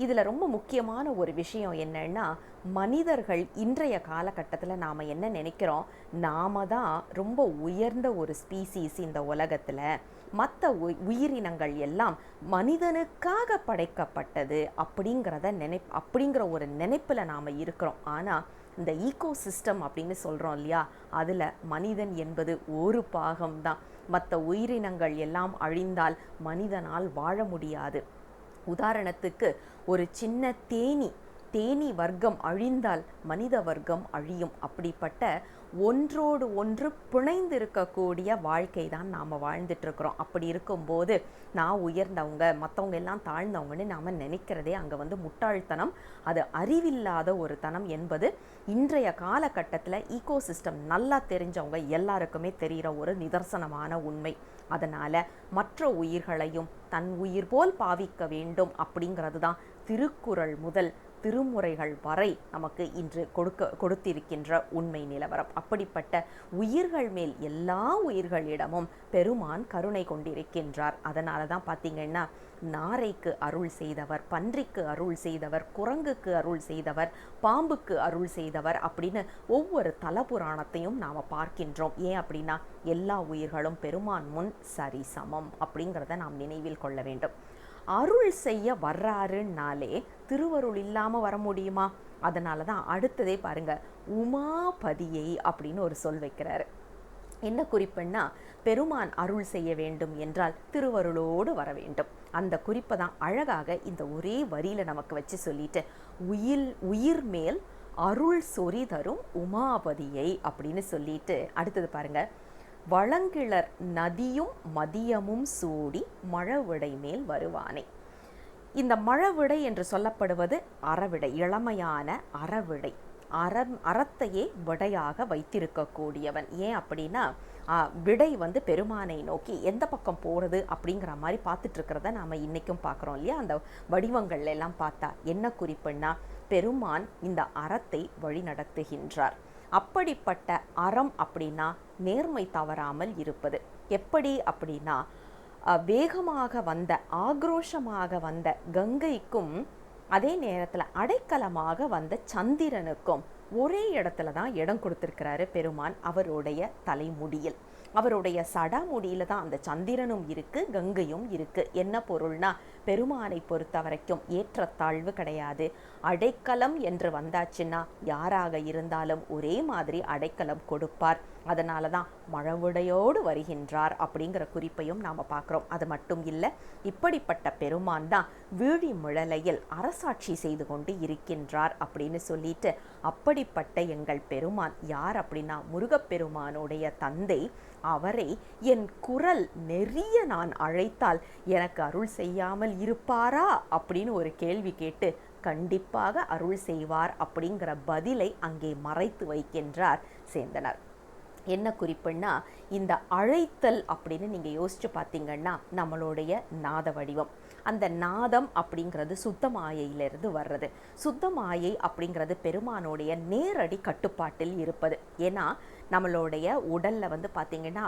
இதில் ரொம்ப முக்கியமான ஒரு விஷயம் என்னன்னா, மனிதர்கள் இன்றைய காலகட்டத்தில் நாம் என்ன நினைக்கிறோம், நாம தான் ரொம்ப உயர்ந்த ஒரு ஸ்பீசிஸ் இந்த உலகத்தில், மற்ற உயிரினங்கள் எல்லாம் மனிதனுக்காக படைக்கப்பட்டது அப்படிங்கிற ஒரு நினைப்பில் நாம் இருக்கிறோம். ஆனால் இந்த ஈகோ சிஸ்டம் அப்படின்னு சொல்கிறோம் இல்லையா, அதில் மனிதன் என்பது ஒரு பாகம்தான். மற்ற உயிரினங்கள் எல்லாம் அழிந்தால் மனிதனால் வாழ முடியாது. உதாரணத்துக்கு ஒரு சின்ன தேனி வர்க்கம் அழிந்தால் மனித வர்க்கம் அழியும். அப்படிப்பட்ட ஒன்றோடு ஒன்று பிணைந்து இருக்கக்கூடிய வாழ்க்கை தான் நாம் வாழ்ந்துட்டுருக்குறோம். அப்படி இருக்கும்போது நான் உயர்ந்தவங்க, மற்றவங்க எல்லாம் தாழ்ந்தவங்கன்னு நாம் நினைக்கிறதே அங்கே முட்டாள்தனம், அது அறிவில்லாத ஒரு தனம் என்பது இன்றைய காலகட்டத்தில் ஈகோசிஸ்டம் நல்லா தெரிஞ்சவங்க எல்லாருக்குமே தெரிகிற ஒரு நிதர்சனமான உண்மை. அதனால் மற்ற உயிர்களையும் தன் உயிர் போல் பாவிக்க வேண்டும் அப்படிங்கிறது தான் திருக்குறள் முதல் திருமுறைகள் வரை நமக்கு இன்று கொடுத்திருக்கின்ற உண்மை நிலவரம். அப்படிப்பட்ட உயிர்கள் மேல் எல்லா உயிர்களிடமும் பெருமான் கருணை கொண்டிருக்கின்றார். அதனால தான் பார்த்தீங்கன்னா, நாரைக்கு அருள் செய்தவர், பன்றிக்கு அருள் செய்தவர், குரங்குக்கு அருள் செய்தவர், பாம்புக்கு அருள் செய்தவர் அப்படின்னு ஒவ்வொரு தலபுராணத்தையும் நாம் பார்க்கின்றோம். ஏன் அப்படின்னா, எல்லா உயிர்களும் பெருமான் முன் சரிசமம் அப்படிங்கிறத நாம் நினைவில் கொள்ள வேண்டும். அருள் செய்ய வர்றாருன்னாலே திருவருள் இல்லாமல் வர முடியுமா? அதனால தான் அடுத்ததே பாருங்க, உமாபதியை அப்படின்னு ஒரு சொல் வைக்கிறாரு. என்ன குறிப்புன்னா, பெருமான் அருள் செய்ய வேண்டும் என்றால் திருவருளோடு வர வேண்டும். அந்த குறிப்பை தான் அழகாக இந்த ஒரே வரியில நமக்கு வச்சு சொல்லிட்டு, உயிர் மேல் அருள் சொரி தரும் உமாபதியை அப்படின்னு சொல்லிட்டு அடுத்தது பாருங்க, வளங்கிளர் நதியும் மதியமும் சூடி மழவிடை மேல் வருவானே. இந்த மழவிடை என்று சொல்லப்படுவது அறவிடை, இளமையான அறவிடை, அறத்தையே விடையாக வைத்திருக்கக்கூடியவன். ஏன் அப்படின்னா, விடை பெருமானை நோக்கி எந்த பக்கம் போகிறது அப்படிங்கிற மாதிரி பார்த்துட்டு இருக்கிறத நாம் இன்றைக்கும் பார்க்குறோம் இல்லையா. அந்த வடிவங்கள்ல எல்லாம் பார்த்தா என்ன குறிப்புன்னா, பெருமான் இந்த அறத்தை வழி நடத்துகின்றார். அப்படிப்பட்ட அறம் அப்படின்னா நேர்மை தவறாமல் இருப்பது. எப்படி அப்படின்னா, வேகமாக வந்த ஆக்ரோஷமாக வந்த கங்கைக்கும் அதே நேரத்தில் அடைக்கலமாக வந்த சந்திரனுக்கும் ஒரே இடத்துல தான் இடம் கொடுத்திருக்கிறாரு பெருமான் அவருடைய தலைமுடியில். அவருடைய சடாமுடியில தான் அந்த சந்திரனும் இருக்கு, கங்கையும் இருக்கு. என்ன பொருள்னா, பெருமானை பொறுத்த வரைக்கும் ஏற்றத்தாழ்வு கிடையாது. அடைக்கலம் என்று வந்தாச்சுன்னா யாராக இருந்தாலும் ஒரே மாதிரி அடைக்கலம் கொடுப்பார். அதனால தான் மழவுடையோடு வருகின்றார் அப்படிங்கிற குறிப்பையும் நாம் பார்க்குறோம். அது மட்டும் இல்லை, இப்படிப்பட்ட பெருமான் தான் வீழிமிழலையில் அரசாட்சி செய்து கொண்டு இருக்கின்றார் அப்படின்னு சொல்லிட்டு, அப்படிப்பட்ட எங்கள் பெருமான் யார் அப்படின்னா முருகப்பெருமானுடைய தந்தை. அவரை என் குரல் நெறிய நான் அழைத்தால் எனக்கு அருள் செய்யாமல் இருப்பாரா அப்படின்னு ஒரு கேள்வி கேட்டு கண்டிப்பாக அருள் செய்வார் அப்படிங்கிற பதிலை அங்கே மறைத்து வைக்கின்றார் சேந்தனார். என்ன குறிப்புன்னா, இந்த அழைத்தல் அப்படின்னு நீங்கள் யோசிச்சு பார்த்தீங்கன்னா நம்மளுடைய நாத வடிவம். அந்த நாதம் அப்படிங்கிறது சுத்தமாயையிலிருந்து வர்றது. சுத்தமாயை அப்படிங்கிறது பெருமானுடைய நேரடி கட்டுப்பாட்டில் இருப்பது. ஏன்னா நம்மளுடைய உடலில் வந்து பார்த்திங்கன்னா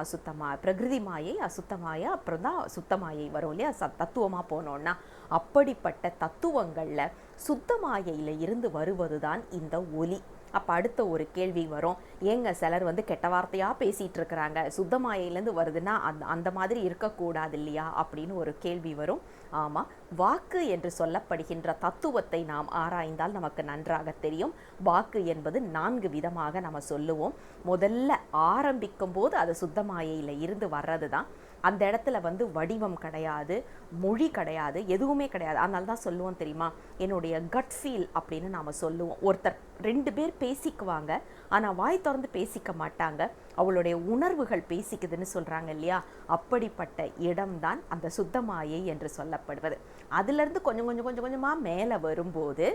பிரகிருதி மாயை, அசுத்தமாயை, அப்புறம் தான் சுத்தமாயை வரும் இல்லையா, தத்துவமாக போனோன்னா. அப்படிப்பட்ட தத்துவங்களில் சுத்தமாயையில் இருந்து வருவது தான் இந்த ஒலி. அப்போ அடுத்த ஒரு கேள்வி வரும், ஏங்க சிலர் வந்து கெட்ட வார்த்தையாக பேசிகிட்டு இருக்கிறாங்க, சுத்தமாயிலேருந்து வருதுன்னா அந்த மாதிரி இருக்கக்கூடாது இல்லையா அப்படின்னு ஒரு கேள்வி வரும். ஆமாம், வாக்கு என்று சொல்லப்படுகின்ற தத்துவத்தை நாம் ஆராய்ந்தால் நமக்கு நன்றாக தெரியும். வாக்கு என்பது 4 விதமாக நம்ம சொல்லுவோம். முதல்ல ஆரம்பிக்கும் போது அது சுத்தமாயையில் இருந்து வர்றது தான். அந்த இடத்துல வந்து வடிவம் கிடையாது, மொழி கிடையாது, எதுவுமே கிடையாது. அதனால தான் சொல்லுவோம் தெரியுமா, என்னுடைய கட் ஃபீல் அப்படின்னு நாம் சொல்லுவோம். ஒருத்தர் 2 பேர் பேசிக்குவாங்க, ஆனால் வாய் திறந்து பேசிக்க மாட்டாங்க, அவளுடைய உணர்வுகள் பேசிக்குதுன்னு சொல்கிறாங்க இல்லையா. அப்படிப்பட்ட இடம்தான் அந்த சுத்தமாயை என்று சொல்லப்படுவது. அதிலிருந்து கொஞ்சம் கொஞ்சமாக மேலே வரும்போது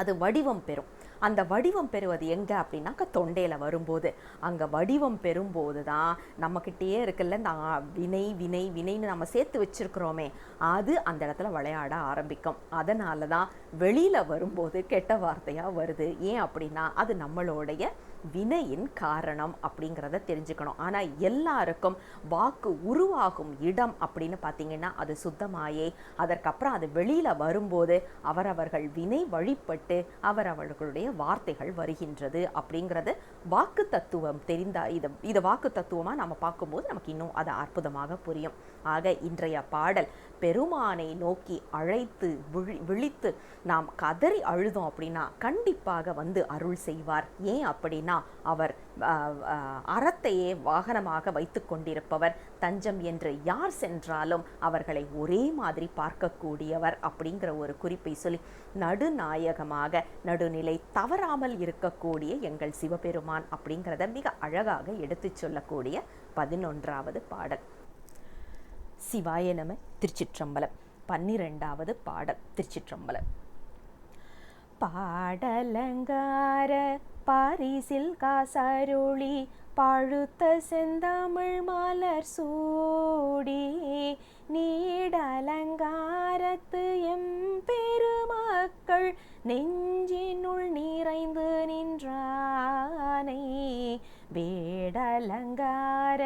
அது வடிவம் பெறும். அந்த வடிவம் பெறுவது எங்கே அப்படின்னாக்க தொண்டையில் வரும்போது. அங்கே வடிவம் பெறும்போது தான் நம்மக்கிட்டேயே இருக்குல்ல இந்த வினை வினை வினைன்னு நம்ம சேர்த்து வச்சுருக்கிறோமே, அது அந்த இடத்துல விளையாட ஆரம்பிக்கும். அதனால தான் வெளியில் வரும்போது கெட்ட வார்த்தையாக வருது. ஏன் அப்படின்னா அது நம்மளுடைய வினையின் காரணம் அப்படிங்கிறத தெரிஞ்சுக்கணும். ஆனால் எல்லாருக்கும் வாக்கு உருவாகும் இடம் அப்படின்னு பார்த்தீங்கன்னா அது சுத்தமாயே. அதற்கப்புறம் அது வெளியில் வரும்போது அவரவர்கள் வினை வழிபட்டு அவரவர்களுடைய வார்த்தைகள் வருகின்றது அப்படிங்கிறது வாக்கு தத்துவம் தெரிந்தா இதை வாக்கு தத்துவமாக நம்ம பார்க்கும்போது நமக்கு இன்னும் அது அற்புதமாக புரியும். ஆக இன்றைய பாடல் பெருமானை நோக்கி அழைத்து விழித்து நாம் கதறி அழுதோம் அப்படின்னா கண்டிப்பாக வந்து அருள் செய்வார். ஏன் அப்படின்னா அவர் அறத்தையே வாகனமாக வைத்து கொண்டிருப்பவர். தஞ்சம் என்று யார் சென்றாலும் அவர்களை ஒரே மாதிரி பார்க்கக்கூடியவர் அப்படிங்கிற ஒரு குறிப்பை சொல்லி நடுநாயகமாக நடுநிலை தவறாமல் இருக்கக்கூடிய எங்கள் சிவபெருமான் அப்படிங்கிறத மிக அழகாக எடுத்து சொல்லக்கூடிய 11வது பாடல். சிவாய நம. திருச்சிற்றம்பலம். 12வது பாடல். திருச்சிற்றம்பலம். பாடலங்கார பாரிசில் காசருளி பழுத்த செந்தமிழ் மலர் சூடி நீடலங்காரத்து எம்பெருமக்கள் நெஞ்சினுள் நிறைந்து நின்றானை வேடலங்கார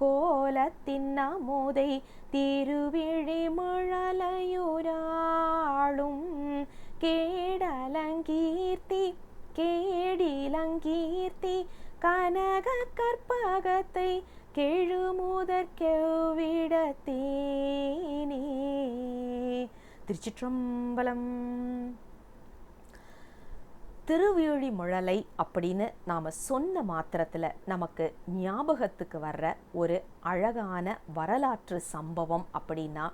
கோலத்தின் அமுதை திருவிழிமழலையுராளும் கேடலங்கீர்த்தி கேடிலங்கீர்த்தி கனக கற்பகத்தை கெழுமுதற் கெவ்விடத்தேனே. திருச்சிற்றம்பலம். திருவிழிமழலை அப்படின்னு நாம் சொன்ன மாத்திரத்தில் நமக்கு ஞாபகத்துக்கு வர்ற ஒரு அழகான வரலாற்று சம்பவம் அப்படின்னா,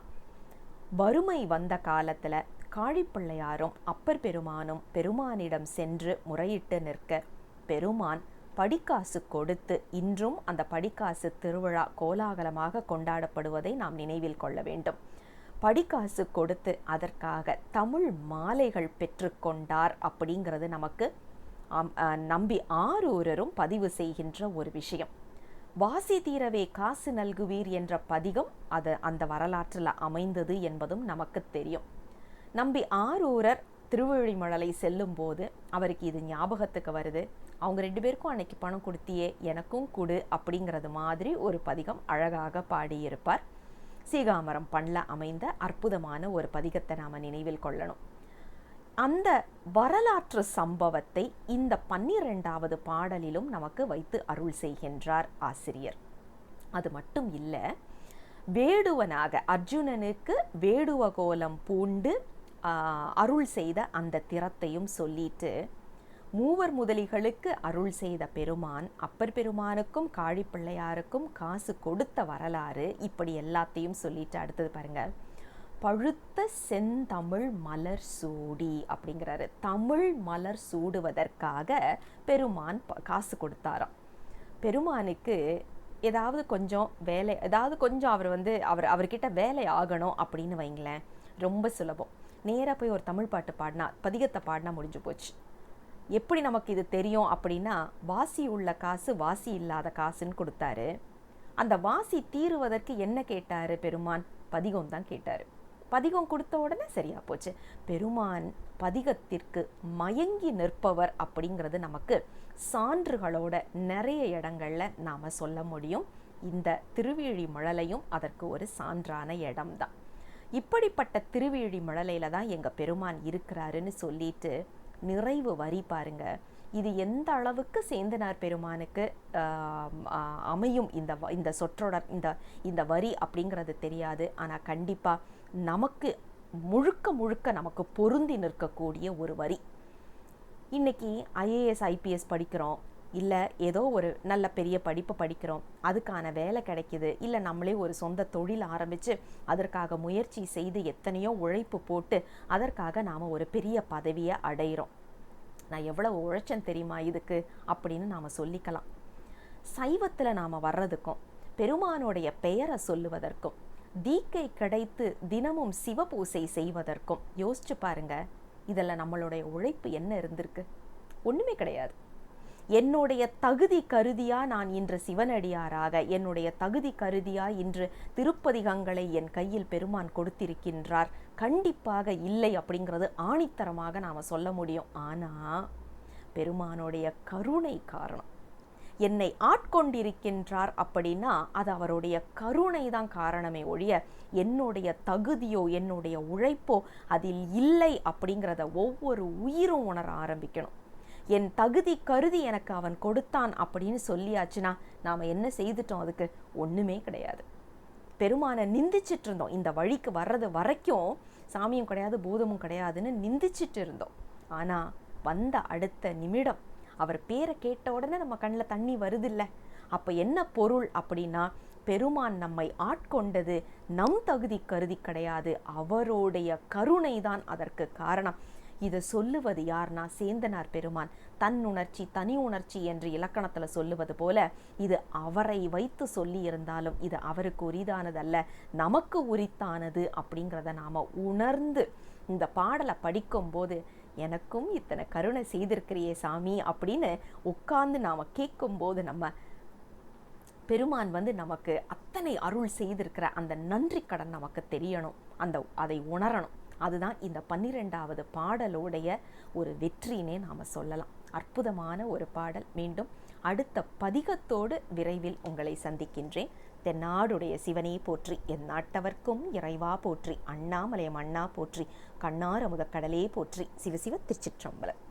வறுமை வந்த காலத்தில் காழிப்பிள்ளையாரும் அப்பர் பெருமானும் பெருமானிடம் சென்று முறையிட்டு நிற்க பெருமான் படிக்காசு கொடுத்து, இன்றும் அந்த படிக்காசு திருவிழா கோலாகலமாக கொண்டாடப்படுவதை நாம் நினைவில் கொள்ள வேண்டும். படிக்காசு கொடுத்து அதற்காக தமிழ் மாலைகள் பெற்றுக்கொண்டார் அப்படிங்கிறது நமக்கு நம்பி ஆரூரரும் பதிவு செய்கின்ற ஒரு விஷயம். வாசி தீரவே காசு நல்குவீர் என்ற பதிகம் அது அந்த வரலாற்றில் அமைந்தது என்பதும் நமக்கு தெரியும். நம்பி ஆரூரர் திருவிழிமழலை செல்லும் போது அவருக்கு இது ஞாபகத்துக்கு வருது. அவங்க 2 பேருக்கும் அன்னைக்கு பணம் கொடுத்தியே, எனக்கும் கொடு அப்படிங்கிறது மாதிரி ஒரு பதிகம் அழகாக பாடியிருப்பார். சீகாமரம் பண்ணில் அமைந்த அற்புதமான ஒரு பதிகத்தை நாம் நினைவில் கொள்ளணும். அந்த வரலாற்று சம்பவத்தை இந்த 12வது பாடலிலும் நமக்கு வைத்து அருள் செய்கின்றார் ஆசிரியர். அது மட்டும் இல்லை, வேடுவனாக அர்ஜுனனுக்கு வேடுவ கோலம் பூண்டு அருள் செய்த அந்த திறத்தையும் சொல்லிட்டு, மூவர் முதலிகளுக்கு அருள் செய்த பெருமான், அப்பர் பெருமானுக்கும் காழி பிள்ளையாருக்கும் காசு கொடுத்த வரலாறு, இப்படி எல்லாத்தையும் சொல்லிட்டு அடுத்தது பாருங்க, பழுத்த செந்தமிழ் மலர் சூடி அப்படிங்கிறாரு. தமிழ் மலர் சூடுவதற்காக பெருமான் காசு கொடுத்தாராம். பெருமானுக்கு ஏதாவது கொஞ்சம் வேலை, ஏதாவது கொஞ்சம் அவர்கிட்ட வேலை ஆகணும் அப்படின்னு வைங்களேன், ரொம்ப சுலபம். நேராக போய் ஒரு தமிழ் பாட்டு பாடினா, பதிகத்தை பாடினா முடிஞ்சு போச்சு. எப்படி நமக்கு இது தெரியும் அப்படின்னா, வாசி உள்ள காசு வாசி இல்லாத காசுன்னு கொடுத்தாரு. அந்த வாசி தீருவதற்கு என்ன கேட்டாரு பெருமான்? பதிகம் தான் கேட்டாரு. பதிகம் கொடுத்த உடனே சரியா போச்சு. பெருமான் பதிகத்திற்கு மயங்கி நிற்பவர் அப்படிங்கிறது நமக்கு சான்றுகளோட நிறைய இடங்கள்ல நாம சொல்ல முடியும். இந்த திருவேழிமழலையும் அதற்கு ஒரு சான்றான இடம்தான். இப்படிப்பட்ட திருவேழிமழலையில தான் எங்க பெருமான் இருக்கிறாருன்னு சொல்லிட்டு நிறைவு வரி பாருங்க. இது எந்த அளவுக்கு சேந்தனார் பெருமானுக்கு அமையும் இந்த சொற்றொடர், இந்த வரி அப்படிங்கிறது தெரியாது. ஆனால் கண்டிப்பாக நமக்கு முழுக்க முழுக்க நமக்கு பொருந்தி நிற்கக்கூடிய ஒரு வரி. இன்னைக்கு ஐஏஎஸ் ஐபிஎஸ் படிக்கிறோம், இல்லை ஏதோ ஒரு நல்ல பெரிய படிப்பு படிக்கிறோம், அதுக்கான வேலை கிடைக்கிது, இல்லை நம்மளே ஒரு சொந்த தொழில் ஆரம்பித்து அதற்காக முயற்சி செய்து எத்தனையோ உழைப்பு போட்டு அதற்காக நாம் ஒரு பெரிய பதவியை அடைகிறோம். நான் எவ்வளவு உழைச்சேன் தெரியுமா இதுக்கு அப்படின்னு நாம் சொல்லிக்கலாம். சைவத்தில் நாம் வர்றதுக்கும் பெருமானுடைய பெயரை சொல்லுவதற்கும் தீக்கை கிடைத்து தினமும் சிவபூசை செய்வதற்கும் யோசிச்சு பாருங்க, இதில் நம்மளுடைய உழைப்பு என்ன இருந்திருக்கு? ஒன்றுமே கிடையாது. என்னுடைய தகுதி கருதியா நான் இன்று சிவனடியாராக, என்னுடைய தகுதி கருதியா இன்று திருப்பதிகங்களை என் கையில் பெருமான் கொடுத்திருக்கின்றார்? கண்டிப்பாக இல்லை அப்படிங்கிறது ஆணித்தரமாக நாம் சொல்ல முடியும். ஆனால் பெருமானுடைய கருணை காரணம். என்னை ஆட்கொண்டிருக்கின்றார் அப்படின்னா அது அவருடைய கருணை தான் காரணமே ஒழிய என்னுடைய தகுதியோ என்னுடைய உழைப்போ அதில் இல்லை அப்படிங்கிறத ஒவ்வொரு உயிரும் உணர ஆரம்பிக்கணும். என் தகுதி கருதி எனக்கு அவன் கொடுத்தான் அப்படின்னு சொல்லியாச்சுன்னா நாம் என்ன செய்துட்டோம்? அதுக்கு ஒன்றுமே கிடையாது. பெருமானை நிந்திச்சிட்டு இருந்தோம். இந்த வழிக்கு வர்றது வரைக்கும் சாமியும் கிடையாது பூதமும் கிடையாதுன்னு நிந்திச்சிட்டு இருந்தோம். ஆனால் வந்த அடுத்த நிமிடம் அவர் பேரை கேட்ட உடனே நம்ம கண்ணில் தண்ணி வருதில்ல. அப்போ என்ன பொருள் அப்படின்னா, பெருமான் நம்மை ஆட்கொண்டது நம் தகுதி கருதி கிடையாது, அவருடைய கருணை தான் அதற்கு காரணம். இதை சொல்லுவது யார்னா சேந்தனார் பெருமான். தன்னுணர்ச்சி தனி உணர்ச்சி என்று இலக்கணத்தில் சொல்லுவது போல இது அவரை வைத்து சொல்லி இருந்தாலும் இது அவருக்கு உரிதானதல்ல, நமக்கு உரித்தானது அப்படிங்கிறத நாம் உணர்ந்து இந்த பாடலை படிக்கும்போது எனக்கும் இத்தனை கருணை செய்திருக்கிறியே சாமி அப்படின்னு உட்கார்ந்து நாம் கேட்கும்போது நம்ம பெருமான் நமக்கு அத்தனை அருள் செய்திருக்கிற அந்த நன்றி கடன் நமக்கு தெரியணும், அதை உணரணும். அதுதான் இந்த 12வது பாடலோடைய ஒரு வெற்றினே நாம் சொல்லலாம். அற்புதமான ஒரு பாடல். மீண்டும் அடுத்த பதிகத்தோடு விரைவில் உங்களை சந்திக்கின்றேன். தென்னாடுடைய சிவனே போற்றி, என் நாட்டவர்க்கும் இறைவா போற்றி, அண்ணாமலையம் அண்ணா போற்றி, கண்ணார் அமுத கடலே போற்றி. சிவசிவ திருச்சிற்றம்பலம்.